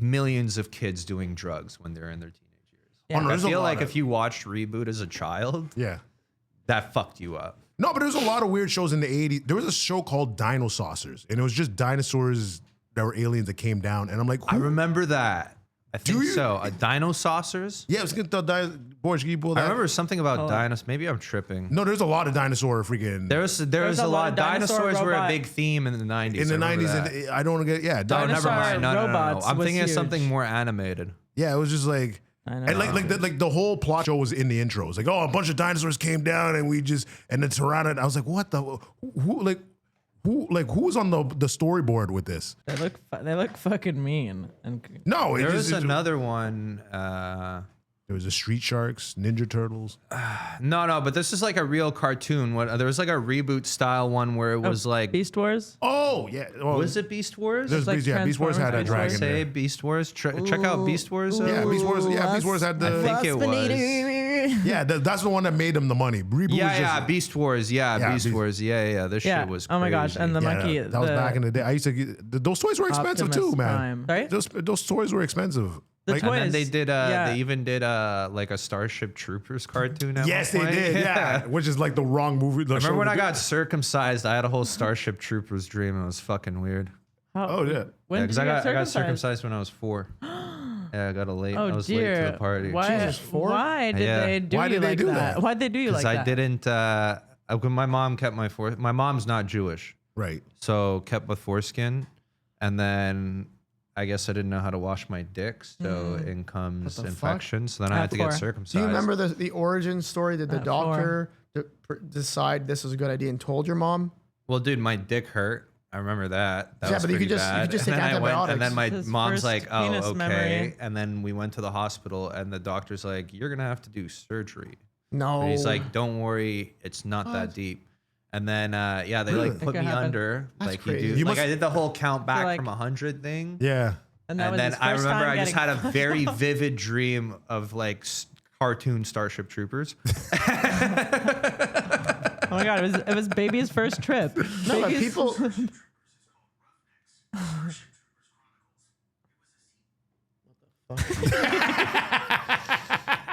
millions of kids doing drugs when they're in their teenage years. Yeah. Oh, no, I there's a feel lot like of- if you watched Reboot as a child, Yeah. that fucked you up. No, but there's a lot of weird shows in the 80s. There was a show called Dino Saucers, and it was just dinosaurs that were aliens that came down. And I'm like, I who? remember that. I think you? so. Dino saucers. Yeah, I was gonna tell boys, can you pull that? I remember something about dinosaurs. Maybe I'm tripping. No, there's a lot of dinosaur freaking There was a lot. dinosaur Dinosaurs were a robot. big theme in the 90s. in the I remember 90s, that. and I don't want to get Oh, Dinosaur never mind. No. robots I'm was thinking of something huge. more animated. yeah, it was just like. I know. And like the whole plot show was in the intro. It was like, oh, a bunch of dinosaurs came down and then surrounded. I was like, what the who was on the storyboard with this? They look fucking mean. And No, There was another one. There was the Street Sharks, Ninja Turtles. No, but this is like a real cartoon. There was like a reboot style one where it was like. Beast Wars. Oh yeah, well, Was it Beast Wars? There's like Beast Wars had a Transformers, dragon. Say There. Beast Wars. Check out Beast Wars. Yeah, Beast Wars. Yeah, Beast Wars had I the. think it was. Yeah, that's the one that made them the money. Reboot was Yeah, just, Beast Wars. Yeah, Yeah, Beast Beast- Wars. Yeah. This Yeah. shit was. Oh my gosh, crazy. and the Yeah, monkey. that was back in the day. I used to get those toys were expensive Optimus too, man. Prime. Sorry? Those toys were expensive. The Like- toy- And then they Toys, did. yeah. They even did like a Starship Troopers cartoon. At Yes, one they point. did. Yeah, which is like the wrong movie. the show Remember when to I do. got circumcised? I had a whole Starship Troopers dream. It was fucking weird. Oh yeah. When Because did you I get got circumcised when I was 4. Yeah, I got a late. Oh I was dear. late to the party. Why? Jesus, 4? Why did Yeah. they do Why you did they like do that? that? Why'd they do you like Because that? I didn't. When my mom kept my foreskin. My mom's not Jewish, Right. so kept with foreskin, and then I guess I didn't know how to wash my dick, so in comes the fuck? infection. So then I At had to get 4. circumcised. Do you remember the origin story? Did the At doctor decide this was a good idea and told your mom? Well, dude, my dick hurt. I remember that. That Yeah, was but you pretty could just- you bad. could just and take then I went, and then antibiotics. my His mom's first like, "Oh, penis okay." memory. And then we went to the hospital, and the doctor's like, "You're gonna have to do surgery." No. And he's like, "Don't worry, it's not that deep." And then, yeah, they like put Think it me happened. under, That's like crazy. you do. You Like must- I did the whole count back like- from 100 thing. Yeah. and that And was then his I first remember time I just had getting- a very vivid dream of like cartoon Starship Troopers. Oh my god, it was baby's first trip. no, but Baby's- people.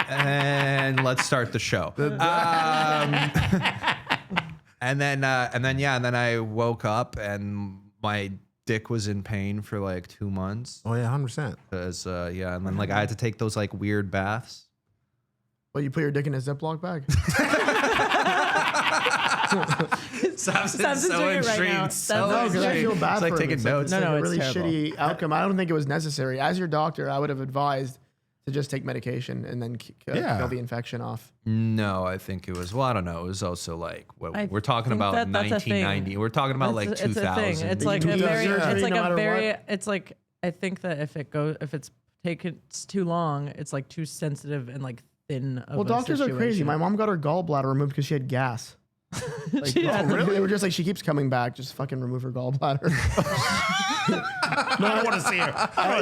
And let's start the show. And then I woke up and my dick was in pain for like 2 months. Oh yeah, 100%. Because and then like I had to take those like weird baths. Well, you put your dick in a Ziploc bag. Samson's doing it right now. So No, because I feel bad It's like for him. taking It's notes. Like, No, it's no, like a it's really terrible. shitty outcome. I don't think it was necessary. As your doctor, I would have advised to just take medication and then Yeah. kill the infection off. No, I think it was. Well, I don't know. It was also like I we're talking think about that's a thing. 1990. We're talking about like it's a 2000. thing. It's like You a do very. surgery It's like no a matter very. what? It's like I think that if it's taken too long, it's like too sensitive and like thin. Of Well, a doctors are crazy. situation. My mom got her gallbladder removed because she had gas. Like, She had- They were just like, she keeps coming back. Just fucking remove her gallbladder. I don't want to see her.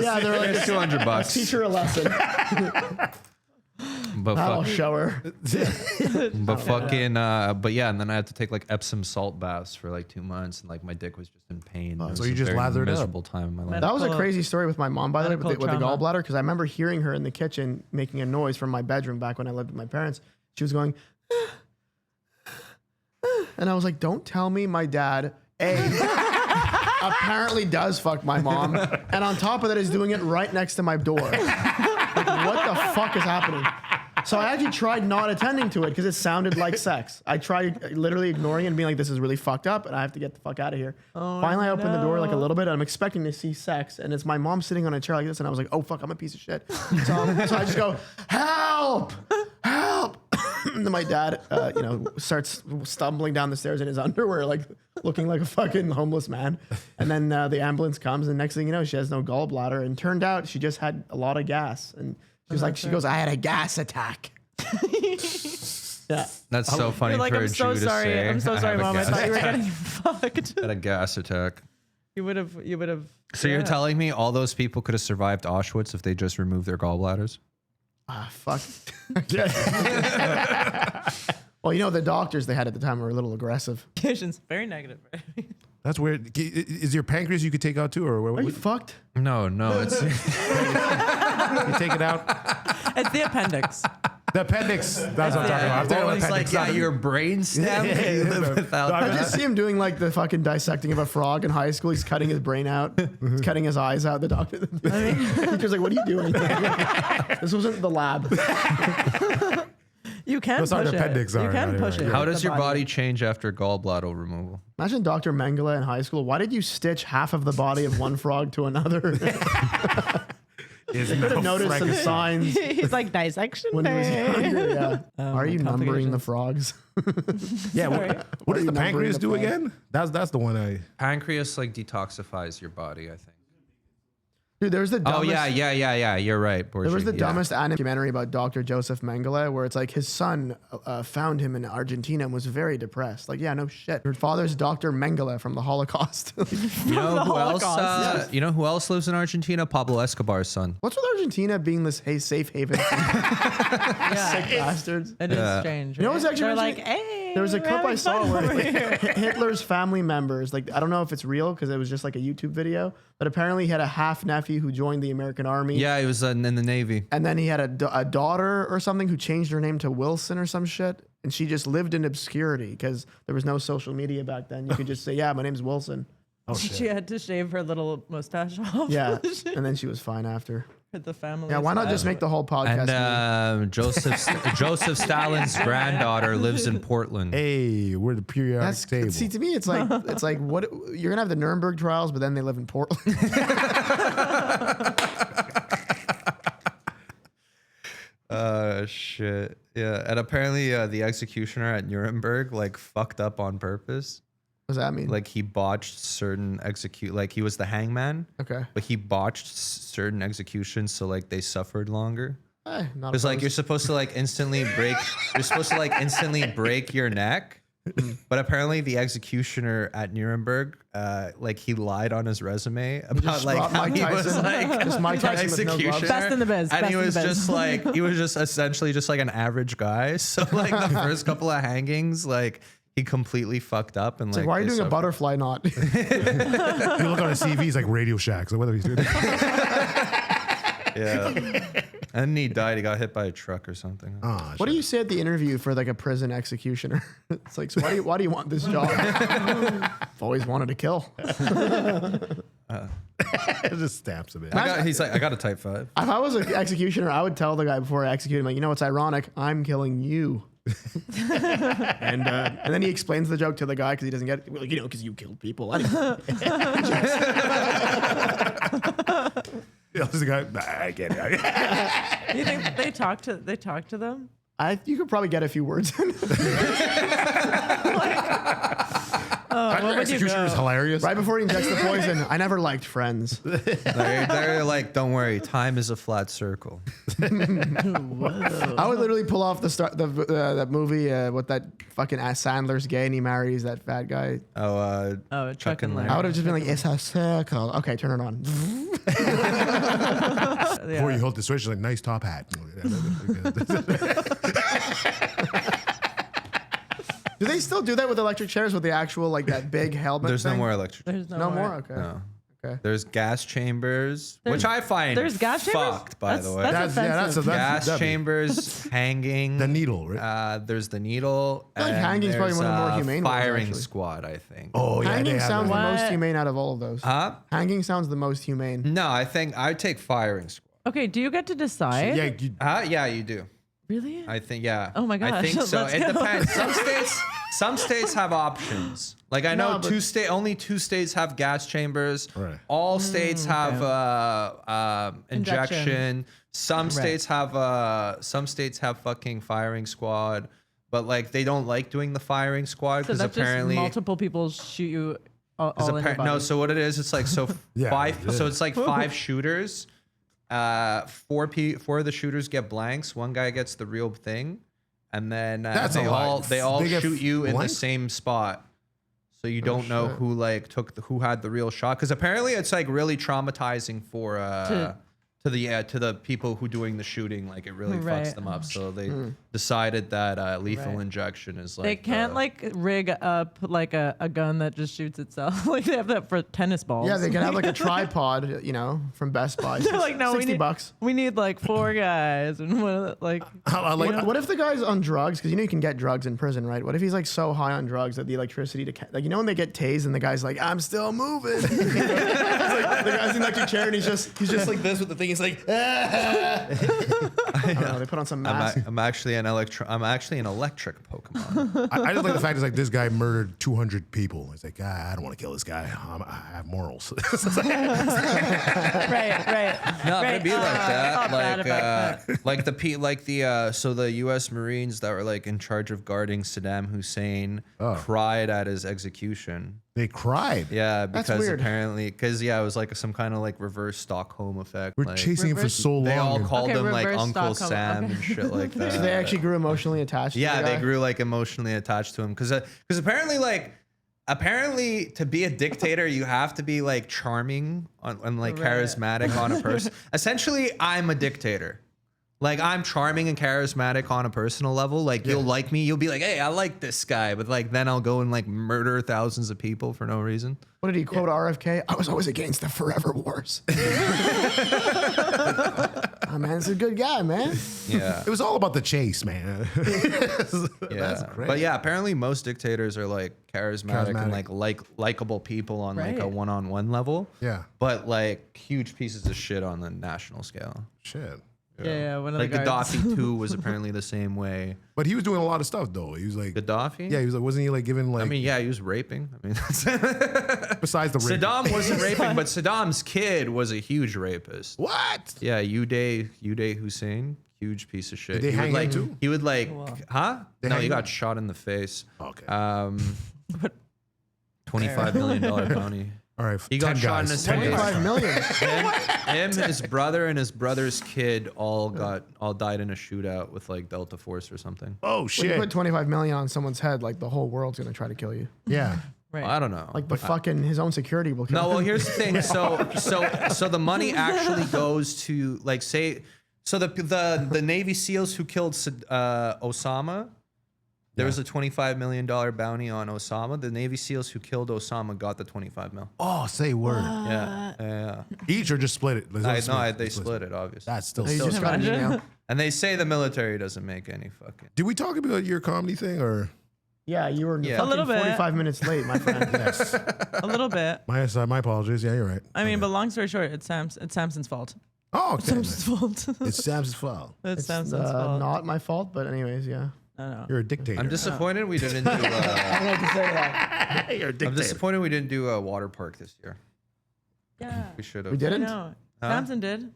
Yeah, they're like, It's $200. teach her a lesson. But I'll fuck, show her. but yeah, and then I had to take like Epsom salt baths for like 2 months, and like my dick was just in pain. It was so you a just very lathered up. miserable time in my life. That was a Medical- crazy story with my mom, by the way, with medical the trauma. gallbladder, because I remember hearing her in the kitchen making a noise from my bedroom back when I lived with my parents. She was going, and I was like, don't tell me my dad, apparently does fuck my mom, and on top of that is doing it right next to my door. Like, what the fuck is happening? So I actually tried not attending to it because it sounded like sex. I tried literally ignoring it and being like, this is really fucked up and I have to get the fuck out of here. Finally, I opened the door like a little bit and I'm expecting to see sex. And it's my mom sitting on a chair like this. And I was like, oh, fuck, I'm a piece of shit. So I just go, help, help. And then my dad, starts stumbling down the stairs in his underwear, like looking like a fucking homeless man. And then the ambulance comes and next thing you know, she has no gallbladder. And turned out she just had a lot of gas. And she was like, she goes, I had a gas attack. Yeah. That's so funny You're like, for I'm a so Jew to sorry. say. I'm so sorry, have a Mom. I gas- thought you were getting fucked. had a gas attack. You would have. So you're telling me all those people could have survived Auschwitz if they just removed their gallbladders? Ah, fuck. Well, you know, the doctors they had at the time were a little aggressive. Patients very negative. That's weird. Is your pancreas you could take out too, or Are you fucked? No, it's you take it out? It's the appendix. The appendix. That's what I'm talking about. I'm talking about always like, appendix. yeah, your brain stem. You live without No, I that. just see him doing like the fucking dissecting of a frog in high school. He's cutting his brain out. He's cutting his eyes out. The doctor. The teacher's like, "What are you doing?" This wasn't the lab. You can That's push not it. appendix, You alright, can right, push right. it. How with does the your body change after gallbladder removal? Imagine Dr. Mengele in high school. Why did you stitch half of the body of one frog to another? Is Could have noticed some Frankenstein. signs He's like dissection when he was day. younger. Yeah. Are you numbering the frogs? Yeah. Sorry. What does you the numbering pancreas the do frogs? again? That's the one I. Pancreas like detoxifies your body, I think. Dude, there was the Oh dumbest. yeah. You're right. There was Borgi. the Yeah. dumbest documentary about Dr. Joseph Mengele where it's like his son found him in Argentina and was very depressed. Like, yeah, no shit. Your father's Dr. Mengele from the Holocaust. You know the who else? Holocaust. You know who else lives in Argentina? Pablo Escobar's son. What's with Argentina being this safe haven? Sick Yeah, bastards. it is strange. You know what's right? actually They're really- like, hey, There was a we're clip I having saw fun where over here. Hitler's family members, like, I don't know if it's real because it was just like a YouTube video, but apparently he had a half nephew who joined the American Army. Yeah, he was in the Navy. And then he had a daughter or something who changed her name to Wilson or some shit. And she just lived in obscurity because there was no social media back then. You could just say, yeah, my name's Wilson. Oh shit. She had to shave her little mustache off. Yeah. And then she was fine after. With the family. Yeah, why not just make the whole podcast? And Joseph Stalin's granddaughter lives in Portland. Hey, we're the periodic That's table. see to me it's like what you're gonna have the Nuremberg trials, but then they live in Portland. Shit. Yeah, and apparently the executioner at Nuremberg like fucked up on purpose. What does that mean? Like he botched certain like he was the hangman, Okay. but he botched certain executions, so like they suffered longer. Not It's like opposed. you're supposed to like instantly break. You're supposed to like instantly break your neck. But apparently the executioner at Nuremberg, like he lied on his resume about just like brought how Mike he was Tyson. like Just Mike Tyson with no gloves. executioner. Best in the biz, and best he in the was biz. just like he was just essentially just like an average guy. So like the first couple of hangings, like he completely fucked up and It's like like, why are you they doing a suffered. butterfly knot? You look on his CV, he's like Radio Shack. So whether he's doing Yeah. And he died. He got hit by a truck or something. oh, What do you say at the interview for like a prison executioner? It's like, so why do you want this job? I've always wanted to kill. it just stamps a bit. He's like, I got a type 5. If I was an executioner, I would tell the guy before I execute him, like, you know what's ironic? I'm killing you. and then he explains the joke to the guy because he doesn't get it. Well, you know, because you killed people. Anyway. Yeah, this is the guy. Nah, I get it. You think they talk to them? You could probably get a few words in. What would you Executioner is go? hilarious. Right before he injects the poison, I never liked Friends. They're like, don't worry, time is a flat circle. I would literally pull off that movie with that fucking Sandler's gay and he marries that fat guy. Oh, Oh, Chuck and I Larry. would have just been like, it's a circle. Okay, turn it on. Before you hold the switch, like nice top hat. Do they still do that with electric chairs with the actual like that big helmet? there's no thing? more electric. There's No more. Okay. No. Okay. There's gas chambers, which I find There's gas chambers? fucked, by the way. That's offensive. Gas that'd be- chambers, hanging. The needle, right? There's the needle. feel like and hanging's probably there's, one of the more humane ones, Firing actually. squad, I think. Oh, yeah. they Hanging have sounds the that. most What? humane out of all of those. Huh? Hanging sounds the most humane. No, I think I'd take firing squad. Okay, do you get to decide? Yeah, you, Yeah, you do. Really? I think, yeah. Oh my I gosh, think so. let's It go. depends. Some states have options. Like I know No, but- only 2 states have gas chambers. Right. All states have injection. Some states have fucking firing squad, but like they don't like doing the firing squad so because that's apparently just multiple people shoot you all in your body. no. So what it is, it's like so Yeah, five. yeah. So it's like 5 shooters. 4 of the shooters get blanks. One guy gets the real thing, and then That's they a lot. they all They get shoot you in the blanked? same spot. So you don't know who like who had the real shot, because apparently it's like really traumatizing for to the people who doing the shooting. Like it really fucks Right. them up. So they decided that lethal Right. injection is like They can't like rig up like a gun that just shoots itself. Like they have that for tennis balls. Yeah, they can have like a tripod, you know, from Best Buy. They're like, no, we need $60. we need like 4 guys and one of the, like. I like What if the guy's on drugs? Because you know you can get drugs in prison, right? What if he's like so high on drugs that the electricity like, you know when they get tased and the guy's like, I'm still moving. It's like, the guy's in like a chair and he's just like this with the thing. He's like, I don't know, they put on some mask. I'm actually an electric Pokemon. I just like the fact is like this guy murdered 200 people. It's like I don't want to kill this guy. I have morals. Right. No, right. it'd be like I felt bad that. about that. Like the U.S. Marines that were like in charge of guarding Saddam Hussein cried at his execution. They cried. Yeah, because weird. apparently, it was like some kind of like reverse Stockholm effect. We're like, chasing him for Reverse- so long. They all and- called Okay, him like reverse Uncle Stockholm, Sam okay. and shit like that. So they actually grew emotionally attached. Yeah, to the they guy? grew like emotionally attached to him because apparently to be a dictator you have to be like charming and like Right. charismatic on a person. Essentially, I'm a dictator. Like I'm charming and charismatic on a personal level. Like you'll like me, you'll be like, hey, I like this guy, but like then I'll go and like murder thousands of people for no reason. What did he quote RFK? I was always against the forever wars. Oh, man, it's a good guy, man. Yeah. It was all about the chase, man. That's great. But yeah, apparently most dictators are like charismatic and Charismatic. likable people on like a Right. one-on-one level. Yeah. But like huge pieces of shit on the national scale. Shit. Yeah, one of Like the guards. Gaddafi too was apparently the same way. But he was doing a lot of stuff though. He was like, Gaddafi? yeah, he was like, wasn't he like giving like? I mean, yeah, he was raping. I mean, besides the rape. Saddam wasn't raping, but Saddam's kid was a huge rapist. What? Yeah, Uday Hussein, huge piece of shit. Did they he hang would him like, too? He would like, huh? They No, hang he him? got shot in the face. Okay. $25 million bounty. All right. He got 10 shot in guys. his 10 face. guys. 25 million. Him, his brother, and his brother's kid all died in a shootout with like Delta Force or something. Oh When you shit. put 25 million on someone's head, like the whole world's gonna try to kill you. Yeah. Right. I don't know. Like the fucking his own security will kill No, well, him. here's the thing. So the money actually goes to like say, so the Navy SEALs who killed Osama, there was a $25 million bounty on Osama. The Navy SEAls who killed Osama got the 25 mil. Oh, say word. Yeah. Each or just split it? They split it, obviously. That's still. You So just got an Imagine. email. And they say the military doesn't make any fucking. Did we talk about your comedy thing or? Yeah, you were Yeah. fucking A little bit. 45 minutes late, my friend. Yes. A little bit. My apologies. Yeah, you're right. I mean, but long story short, it's Samson's fault. Oh, okay. Samson's fault. It's Sam's fault. It's It's Samson's fault. not my fault, but anyways, yeah. No. You're a dictator. I'm disappointed we didn't do. I don't like to say that. You're a I'm dictator. disappointed we didn't do a water park this year. Yeah. We should have. We I didn't? know. Samson did.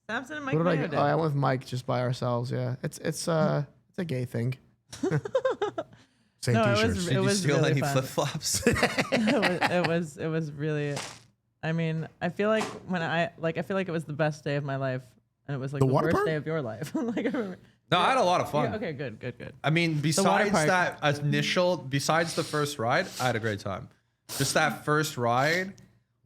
Samson and Mike What did I Mayo go? did. Oh, I went with Mike just by ourselves, yeah. It's a gay thing. Same No, it was- t-shirts. Did you was steal really any fun. flip flops? it was really. I mean, I feel like I feel like it was the best day of my life, and it was like The the, water worst park? day of your life. Like I remember. No, I had a lot of fun. Yeah, okay, good. I mean, water besides park. besides the first ride, I had a great time. Just that first ride,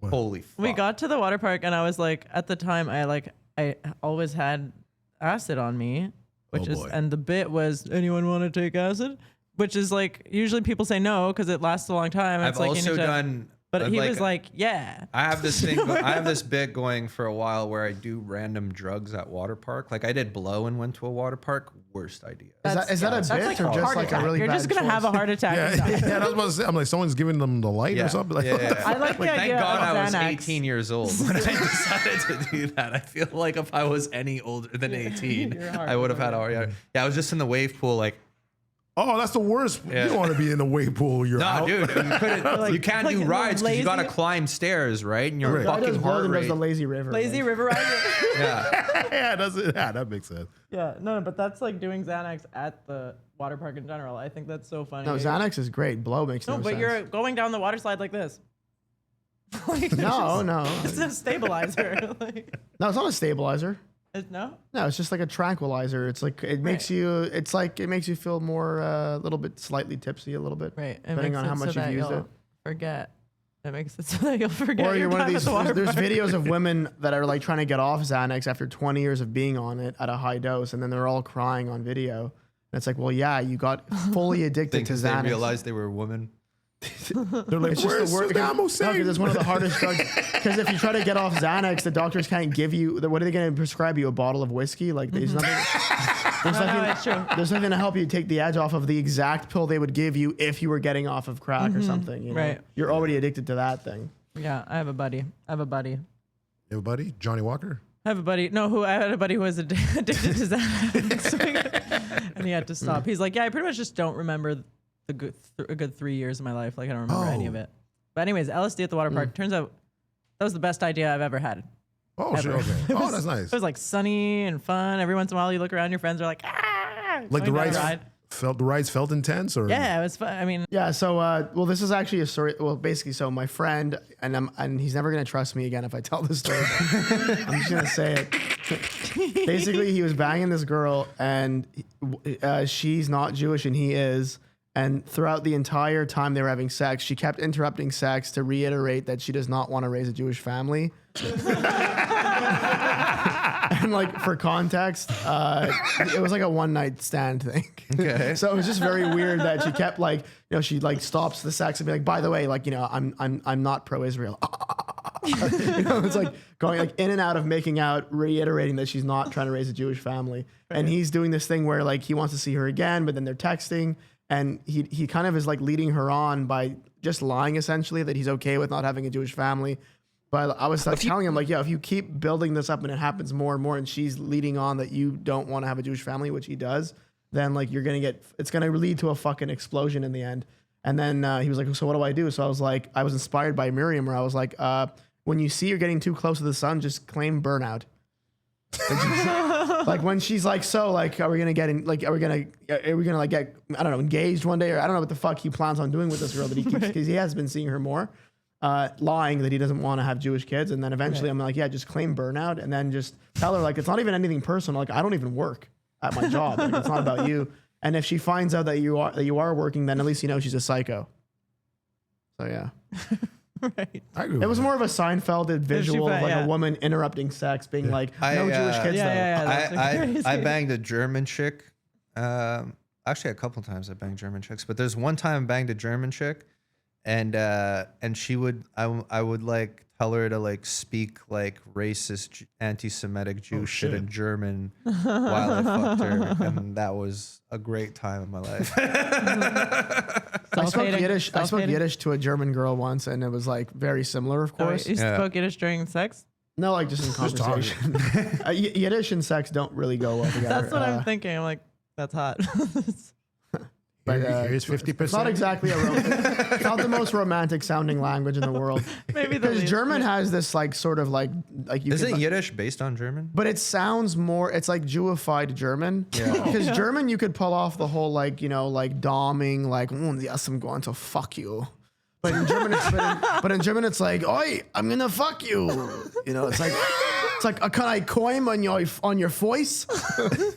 holy fuck. We got to the water park, and I was like, at the time, I always had acid on me, which Oh, is, boy. and the bit was, anyone want to take acid? Which is like, usually people say no because it lasts a long time. and I've it's like, you also need to- done. But he was like, yeah. I have this thing. I have this bit going for a while where I do random drugs at water park. Like I did blow and went to a water park. Worst idea. Is that a That's bit like or a just heart like a attack. really You're bad just gonna have a choice? heart attack. Yeah, inside. yeah, I was about to say. I'm like, someone's giving them the light or something. Like, I like the Thank idea God of I was Xanax. 18 years old when I decided to do that. I feel like if I was any older than 18, Your heart I would have would had a. Yeah, I was just in the wave pool, like. oh, that's the worst. Yeah. You don't want to be in the wave pool. You're No, out. dude, you couldn't. You can't like do the rides because you gotta lazy- climb stairs, right? And your Right. Guy does fucking blow heart and does rate. the lazy river. Lazy man. river ride. Yeah. yeah, that makes sense. Yeah, no, but that's like doing Xanax at the water park in general. I think that's so funny. No, Xanax is great. Blow makes no, No, but sense. you're going down the water slide like this. Like, No, no. It's a stabilizer. Like, No, it's not a stabilizer. No. No, it's just like a tranquilizer. It's like it makes you. It's like it makes you feel more a little bit slightly tipsy, a little bit. Right. It Depending makes on it how so much that you've used you'll it. forget. It makes it so that you'll forget. Or your you're one of time at these. the water There's park. videos of women that are like trying to get off Xanax after 20 years of being on it at a high dose, and then they're all crying on video. And it's like, well, yeah, you got fully addicted to Because they Xanax. realized they were a woman. They're like, It's just where's the word. Saddam Hussein? It's one of the hardest drugs. Because if you try to get off Xanax, the doctors can't give you. What are they going to prescribe you? A bottle of whiskey? Like there's nothing. There's No, nothing. it's true. There's nothing to help you take the edge off of the exact pill they would give you if you were getting off of crack or something. You know? Right. You're already addicted to that thing. Yeah, I have a buddy. Everybody, Johnny Walker. I have a buddy. No, I had a buddy who was addicted to Xanax, and he had to stop. He's like, yeah, I pretty much just don't remember a good 3 years of my life. Like I don't remember any of it. But anyways, LSD at the water park. Turns out that was the best idea I've ever had. Oh, shit. Okay. Oh, that's nice. It was like sunny and fun. Every once in a while, you look around, your friends are like, ah, Like the going down rides felt intense, or Yeah, it was fun. I mean, Yeah. So, well, this is actually a story. Well, basically, so my friend and he's never gonna trust me again if I tell this story. I'm just gonna say it. Basically, he was banging this girl, and she's not Jewish, and he is. And throughout the entire time they were having sex, she kept interrupting sex to reiterate that she does not want to raise a Jewish family. And like for context, it was like a one night stand thing. Okay. So it was just very weird that she kept like, you know, she like stops the sex and be like, by the way, like, you know, I'm not pro-Israel. You know, it's like going like in and out of making out, reiterating that she's not trying to raise a Jewish family. And he's doing this thing where like he wants to see her again, but then they're texting, and he kind of is like leading her on by just lying essentially that he's okay with not having a Jewish family. But I was like telling him like, yeah, if you keep building this up and it happens more and more, and she's leading on that you don't want to have a Jewish family, which he does, then like it's gonna lead to a fucking explosion in the end. And then he was like, so what do I do? So I was like, I was inspired by Miriam, where I was like, when you see you're getting too close to the sun, just claim burnout. Like when she's like, so like, are we gonna get like get, I don't know, engaged one day, or I don't know what the fuck he plans on doing with this girl that he keeps, because he has been seeing her more, lying that he doesn't want to have Jewish kids. And then eventually I'm like, yeah, just claim burnout, and then just tell her like, it's not even anything personal. Like I don't even work at my job. Like, it's not about you. And if she finds out that you are working, then at least you know she's a psycho. So yeah. right. I agree It with was that. more of a Seinfelded visual of like yeah. a woman interrupting sex, being like, no Jewish kids though. Yeah, that's I crazy. banged a German chick. Actually, a couple times I banged German chicks, but there's one time I banged a German chick, and she would I would like tell her to like speak like racist, anti-Semitic Jew shit in German while I fucked her, and that was a great time in my life. I spoke Yiddish to a German girl once, and it was like very similar, of Oh, course. you Yeah. spoke Yiddish during sex? No, like just in Just talking. conversation. Yiddish and sex don't really go well together. That's what I'm thinking. I'm like, that's hot. But, Here's it's 50%. not exactly it's not the most romantic sounding language in the world. Maybe the Because least. German has this like sort of like you Isn't could, Yiddish based on German? but it sounds more, it's like Jewified German. Yeah. Because German, you could pull off the whole like, you know, like doming, like, yes, I'm going to fuck you. But in German, it's like, oi, I'm gonna fuck you. You know, it's like, can I coin on your voice?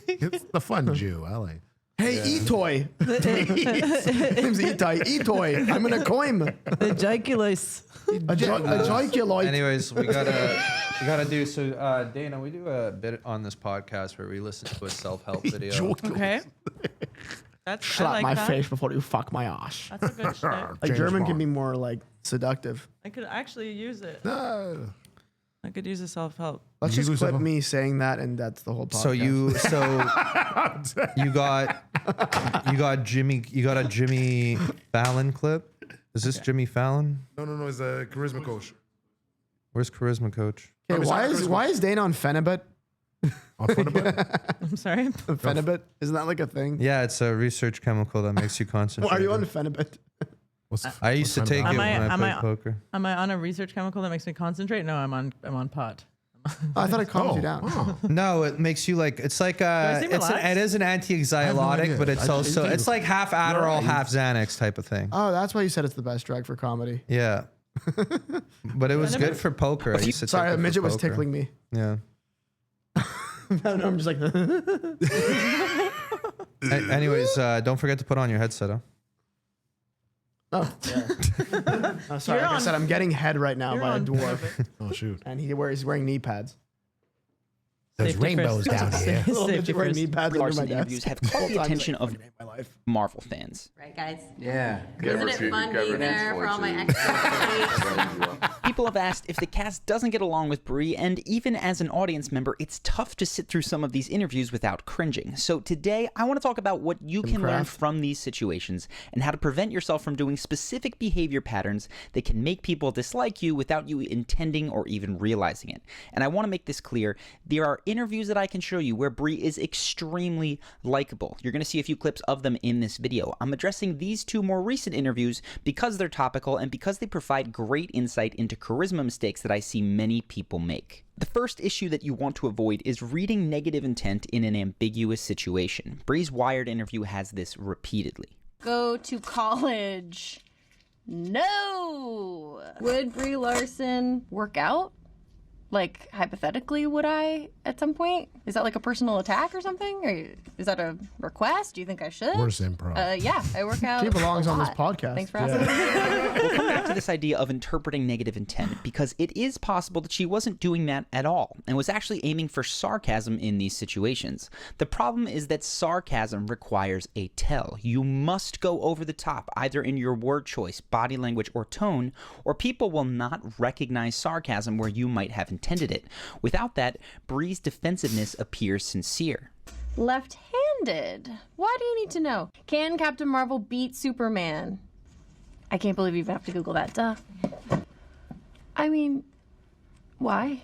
It's the fun Jew. I like. Hey, Itoy. Name's Itai. Itoy. I'm gonna coin. Ejaculate. Ejaculate. Anyways, we gotta do so. Dana, we do a bit on this podcast where we listen to a self-help video. Okay. That's I Slap like my that. face before you fuck my ass. That's a good shit. Like James German Bond. can be more like seductive. I could actually use it. No. I could use a self-help. Let's You just lose clip someone? me saying that, and that's the whole podcast. You got a Jimmy Fallon clip. Is this Jimmy Fallon? No, it's a charisma coach. Where's Charisma Coach? Okay, why is Dana on Phenibut? On Funabut? I'm sorry. Phenibut? Isn't that like a thing? Yeah, it's a research chemical that makes you concentrate. Are you on Phenibut? I used to take it when I played poker. Am I on a research chemical that makes me concentrate? No, I'm on pot. Oh, I thought it calmed you down. Oh. No, it makes you like it's like seem relaxed? it is an anti-anxiolytic, idea. but it's I- also I- it's like half Adderall, half Xanax type of thing. Oh, that's why you said it's the best drug for comedy. Yeah, but it was never- good for poker. I used to Sorry, take it the for midget was poker. tickling me. Yeah. I'm just like, Anyways, don't forget to put on your headset. Huh? oh, yeah. Oh, sorry. You're Like I on- said, I'm getting head right now You're by a on dwarf, Oh shoot. and he's wearing knee pads. There's Safety rainbows first. down here. Little Safety bitch wearing first. knee pads under my Larson desk. interviews have caught the attention of my life. Marvel fans. Right, guys? Yeah. Isn't it fun being there for all my extras? People have asked if the cast doesn't get along with Brie, and even as an audience member, it's tough to sit through some of these interviews without cringing. So today, I want to talk about what you can learn craft. from these situations and how to prevent yourself from doing specific behavior patterns that can make people dislike you without you intending or even realizing it. And I want to make this clear. There are interviews that I can show you where Brie is extremely likable. You're going to see a few clips of them in this video. I'm addressing these two more recent interviews because they're topical and because they provide great insight into charisma mistakes that I see many people make. The first issue that you want to avoid is reading negative intent in an ambiguous situation. Brie's Wired interview has this repeatedly. Go to college. No. Would Brie Larson work out? Like, hypothetically, would I at some point? Is that like a personal attack or something? Or is that a request? Do you think I should? Worse improv. Yeah, I work out. She belongs a on this lot. podcast. Thanks for asking. We'll come back to this idea of interpreting negative intent because it is possible that she wasn't doing that at all and was actually aiming for sarcasm in these situations. The problem is that sarcasm requires a tell. You must go over the top, either in your word choice, body language, or tone, or people will not recognize sarcasm where you might have intended it. Without that, Brie's defensiveness appears sincere. Left-handed. Why do you need to know? Can Captain Marvel beat Superman? I can't believe you even have to Google that. Duh. I mean, why?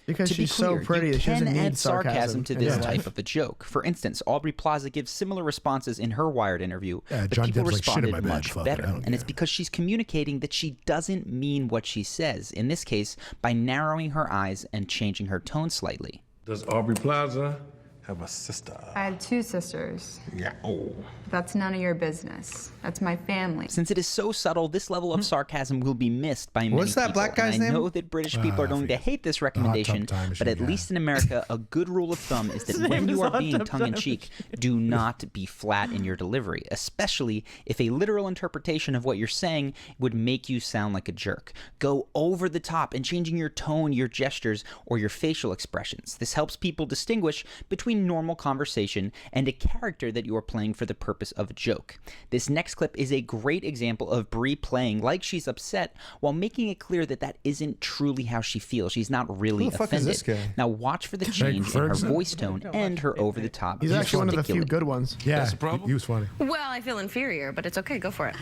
Because To be she's clear, so pretty you that she doesn't can need add sarcasm to this Yeah. type of a joke. For instance, Aubrey Plaza gives similar responses in her Wired interview, Yeah, but John people Depp's like, "Shit in responded my bed, much fuck it, I better. don't And it's care." because she's communicating that she doesn't mean what she says, in this case, by narrowing her eyes and changing her tone slightly. Does Aubrey Plaza have a sister? I have two sisters. Yeah. Oh. That's none of your business. That's my family. Since it is so subtle, this level of sarcasm will be missed by many What's that people. black guy's and I name? know that British people are going to hate this recommendation, Time but at Machine least in America, a good rule of thumb is that when name you is are Hot being Tub Time tongue-in-cheek, do not be flat in your delivery, especially if a literal interpretation of what you're saying would make you sound like a jerk. Go over the top and changing your tone, your gestures, or your facial expressions. This helps people distinguish between normal conversation and a character that you are playing for the purpose of a joke. This next clip is a great example of Brie playing like she's upset while making it clear that that isn't truly how she feels. She's not really Who the fuck is offended. this guy? Now watch for the change in her Ferguson. voice tone and her over-the-top He's actually one of the few gesticulate. good ones. Yeah, That's a problem? he was funny. Well, I feel inferior, but it's okay. Go for it.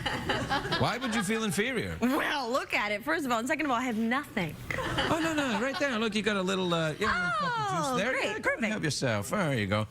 Why would you feel inferior? Well, look at it. First of all, and second of all, I have nothing. Oh, no, right there. Look, you got a little, Oh, juice there. great, Yeah, go ahead, perfect. Help yourself. There you go.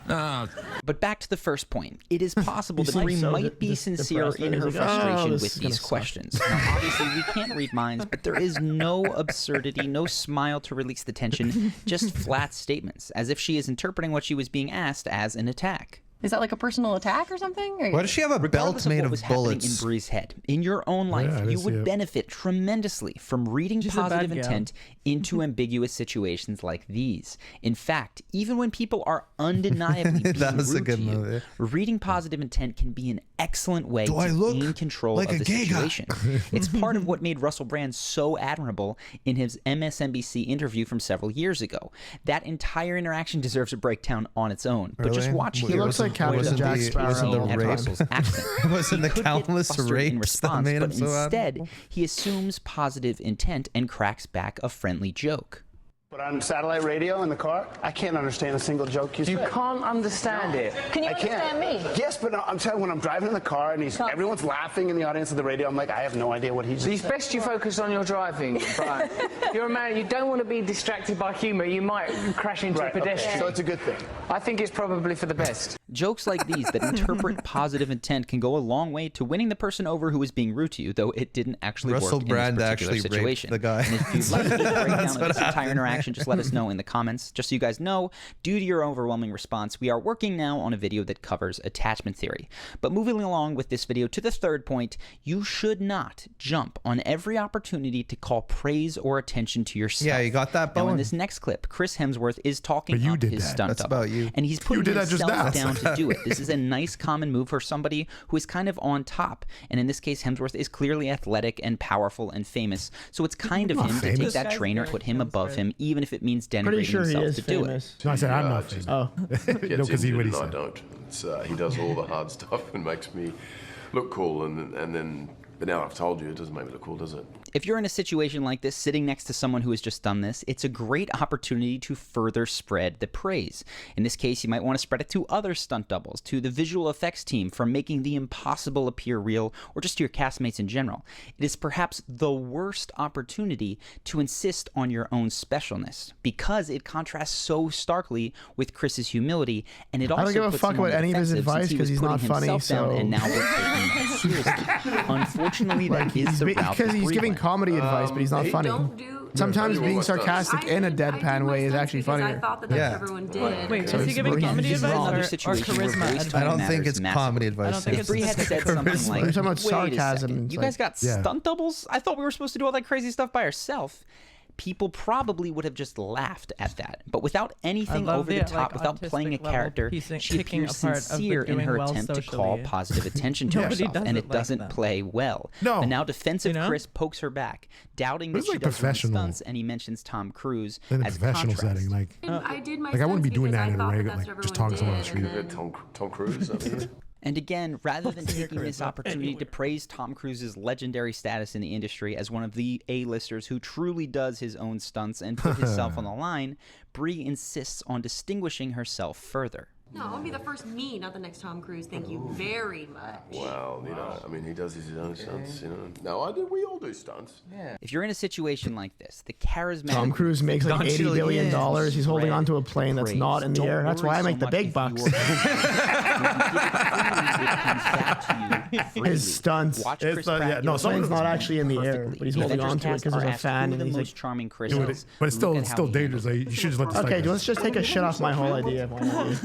Oh, But back to the first point. It is possible that seem Brie so might be sincere depressed. in He's her like, "Oh, frustration this with is gonna these suck." questions. Now, obviously, we can't read minds, but there is no absurdity, no smile to release the tension, just flat statements, as if she is interpreting what she was being asked as an attack. Is that like a personal attack or something? Or Why does she have a Regardless belt made what of was happening bullets? in Brie's head, in your own life, I didn't you see would it. benefit tremendously from reading She's a bad positive gal. intent into ambiguous situations like these. In fact, even when people are undeniably being That was a rude good to you, movie. reading positive intent can be an excellent way I to look gain control like of a the gay guy? situation. It's part of what made Russell Brand so admirable in his MSNBC interview from several years ago. That entire interaction deserves a breakdown on its own. But just Really? watch He here. looks like Captain Wasn't Jack the- Sparrow wasn't the all the rape? time. Russell's accent. Wasn't the He could get countless flustered in rapes that response, made him but so instead, admirable? he assumes positive intent and cracks back a friendly joke. But on satellite radio in the car, I can't understand a single joke you say. You can't understand it. Can you I can't. understand me? Yes, but I'm telling you, when I'm driving in the car and everyone's laughing in the audience of the radio, I'm like, I have no idea what he just It's said. best you focus on your driving, Brian. You're a man, you don't want to be distracted by humour. You might crash into Right, a okay. pedestrian. So it's a good thing. I think it's probably for the best. Jokes like these that interpret positive intent can go a long way to winning the person over who is being rude to you, though it didn't actually Russell work in Brand this particular actually raped situation. the guy. And if you'd like a breakdown of this entire interaction, just let us know in the comments. Just so you guys know, due to your overwhelming response, we are working now on a video that covers attachment theory. But moving along with this video to the third point, you should not jump on every opportunity to call praise or attention to yourself. Yeah, you got that, Now in Bowen? this next clip, Chris Hemsworth is talking But you up did his that. stunt That's double. about you. And he's putting did that just himself now. down to do it. This is a nice common move for somebody who is kind of on top. And in this case, Hemsworth is clearly athletic and powerful and famous. So it's kind of Not him to famous. take This that guy's trainer, very put him above famous, him, even if it means denigrating Pretty sure he himself is to do it. famous. No, I said I'm not just- famous. Oh, No, because he what he I said. don't. It's, he does all the hard stuff and makes me look cool, and then. But now I've told you, it doesn't make me look cool, does it? If you're in a situation like this, sitting next to someone who has just done this, it's a great opportunity to further spread the praise. In this case, you might want to spread it to other stunt doubles, to the visual effects team for making the impossible appear real, or just to your castmates in general. It is perhaps the worst opportunity to insist on your own specialness, because it contrasts so starkly with Chris's humility, and it I also don't give a puts fuck him on about any of his defensive advice since he 'cause was he's not putting funny, himself down, so- and now we're taking that seriously. Unfortunately, that is the route because that he's Brie giving went. comedy advice, but he's not funny. Sometimes Yeah. being Yeah. sarcastic in a deadpan way is actually funnier. Yeah. everyone did. Wait, So is he he's giving wrong. comedy He's advice wrong. or Another situation where charisma voice advice? I don't matters think it's massively. comedy advice. I don't think If it's Brie had said something charisma. like, You're talking about "Wait a sarcasm, second, it's you like- guys got Yeah. stunt doubles? I thought we were supposed to do all that crazy stuff by ourselves." People probably would have just laughed at that, but without anything love over the, the top, like, without playing a autistic level character, piecing- she picking appears apart of the sincere in doing her well attempt to call socially. positive attention to Nobody herself, does and it it like doesn't that. play well. No. But now defensive You know? Chris pokes her back, doubting that This is she like does her own professional. stunts, and he mentions Tom Cruise In a as professional contrast. setting, like I did my I wouldn't be doing that in a because I regular, thought like that's just what talking to someone on the everyone street. did, and Tom Cruise. I mean, And again, rather than taking this opportunity to praise Tom Cruise's legendary status in the industry as one of the A-listers who truly does his own stunts and put himself on the line, Brie insists on distinguishing herself further. No, I want to be the first me, not the next Tom Cruise. Thank you very much. well, I mean, he does his own stunts, No, I do. We all do stunts. If you're in a situation like this, the charismatic Tom Cruise makes like Don't $80 you- billion. yeah. He's holding onto a plane that's praise. not in the Don't air. That's worry why I so make the much big if bucks. you are- His stunts. Watch It's Chris not- Pratt yeah, no, do it some of Plane's them- not actually in the air, perfectly. but he's The holding Avengers onto it cast because are there's a asked fan who and the he's most like, charming Chris Dude, is. but it's still Look at it's how still he dangerous. handles Like, you should just let this okay, guy let's just take a shit off my whole idea. No, It's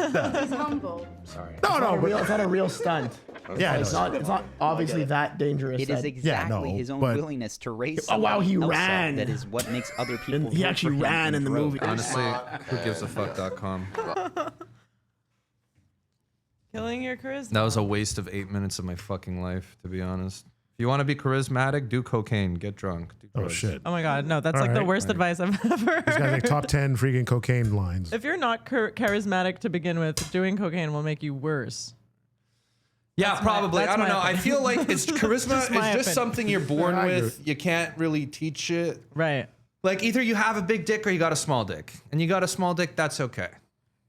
not a real stunt. yeah, It's no, not obviously that dangerous. It is that- exactly no, his own but- willingness to raise. Oh, wow, he someone else up ran. That is what makes other people. He vote actually for him ran in the droves. movie. Honestly, who gives a fuck.com. Killing your charisma. That was a waste of 8 minutes of my fucking life, to be honest. If you want to be charismatic, do cocaine, get drunk. Do oh drugs. shit. Oh my god, no, that's All like the right. worst advice I've ever This guy's heard. like top 10 freaking cocaine lines. If you're not charismatic to begin with, doing cocaine will make you worse. Yeah, That's my- probably. that's I don't my know. I opinion. feel like it's charisma. Just my It's just opinion. something you're born I agree. with. You can't really teach it. Right. Like either you have a big dick or you got a small dick. And you got a small dick, that's okay.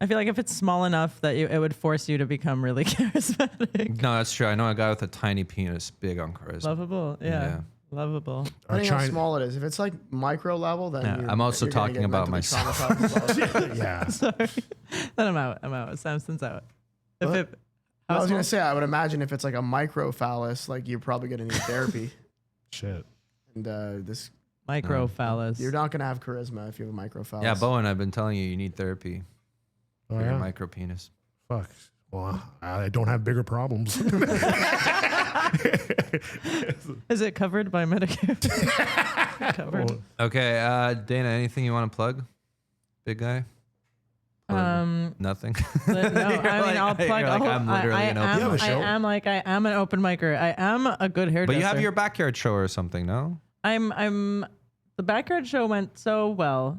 I feel like if it's small enough that it would force you to become really charismatic. No, that's true. I know a guy with a tiny penis, big on charisma. Lovable. Yeah. Lovable. Depending how China- small it is. If it's like micro level, then Yeah, you're, I'm also you're gonna talking get about mentally myself. traumatized as well. Yeah. Sorry. Then I'm out. Samson's out. If What? it, I how was small? gonna say, I would imagine if it's like a micro phallus, like you're probably gonna need therapy. Shit. And this, Micro phallus. you're not gonna have charisma if you have a micro phallus. Yeah, Bowen, I've been telling you, you need therapy Oh, for your yeah? micro penis. Fuck. Well, I don't have bigger problems. Is it covered by Medicare? Covered. Well, Okay, Dana, anything you want to plug? Big guy? Or nothing. No, I mean, I'll plug. You're like, I'm literally an open You have a show. I am an open micer. I am a good hairdresser. But you have your backyard show or something, no? I'm. The backyard show went so well.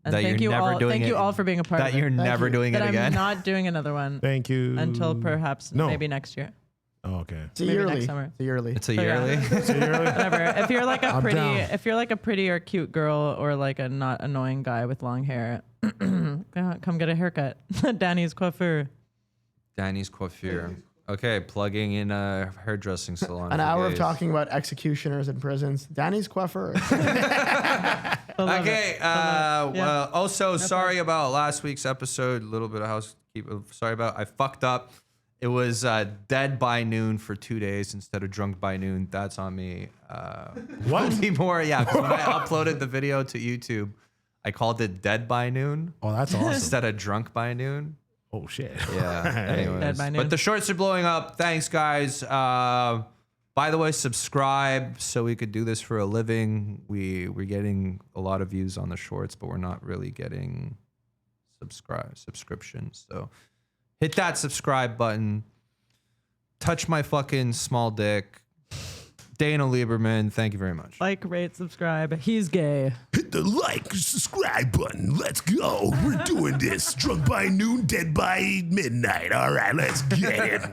And That thank you're you never all. doing Thank it- you all for being a part That of it. you're never you. doing That it I'm again. not doing another one thank you. until perhaps No. maybe next year. Oh, okay. It's a maybe yearly. next summer. It's a yearly. It's a So, yeah. yearly. Whatever. If you're like a I'm pretty, down. if you're like a pretty or cute girl or like a not annoying guy with long hair, come get a haircut. Danny's coiffure. Danny's Coiffure. Okay, plugging in a hairdressing salon. An for hour of gays. talking about executioners in prisons. Danny's coiffeur. Okay. Well, also, sorry about last week's episode. A little bit of housekeeping. Sorry about. I fucked up. It was dead by noon for 2 days instead of drunk by noon. That's on me. What? Be more. Yeah. 'Cause when I uploaded the video to YouTube, I called it dead by noon. Oh, that's awesome. Instead of drunk by noon. Oh shit. Yeah. Anyways. Dead by noon. But the shorts are blowing up. Thanks, guys. By the way, subscribe so we could do this for a living. We're getting a lot of views on the shorts, but we're not really getting subscriptions. So hit that subscribe button. Touch my fucking small dick. Dana Lieberman, thank you very much. Like, rate, subscribe. He's gay. Hit the like, subscribe button. Let's go. We're doing this. Drunk by noon, dead by midnight. All right, let's get it.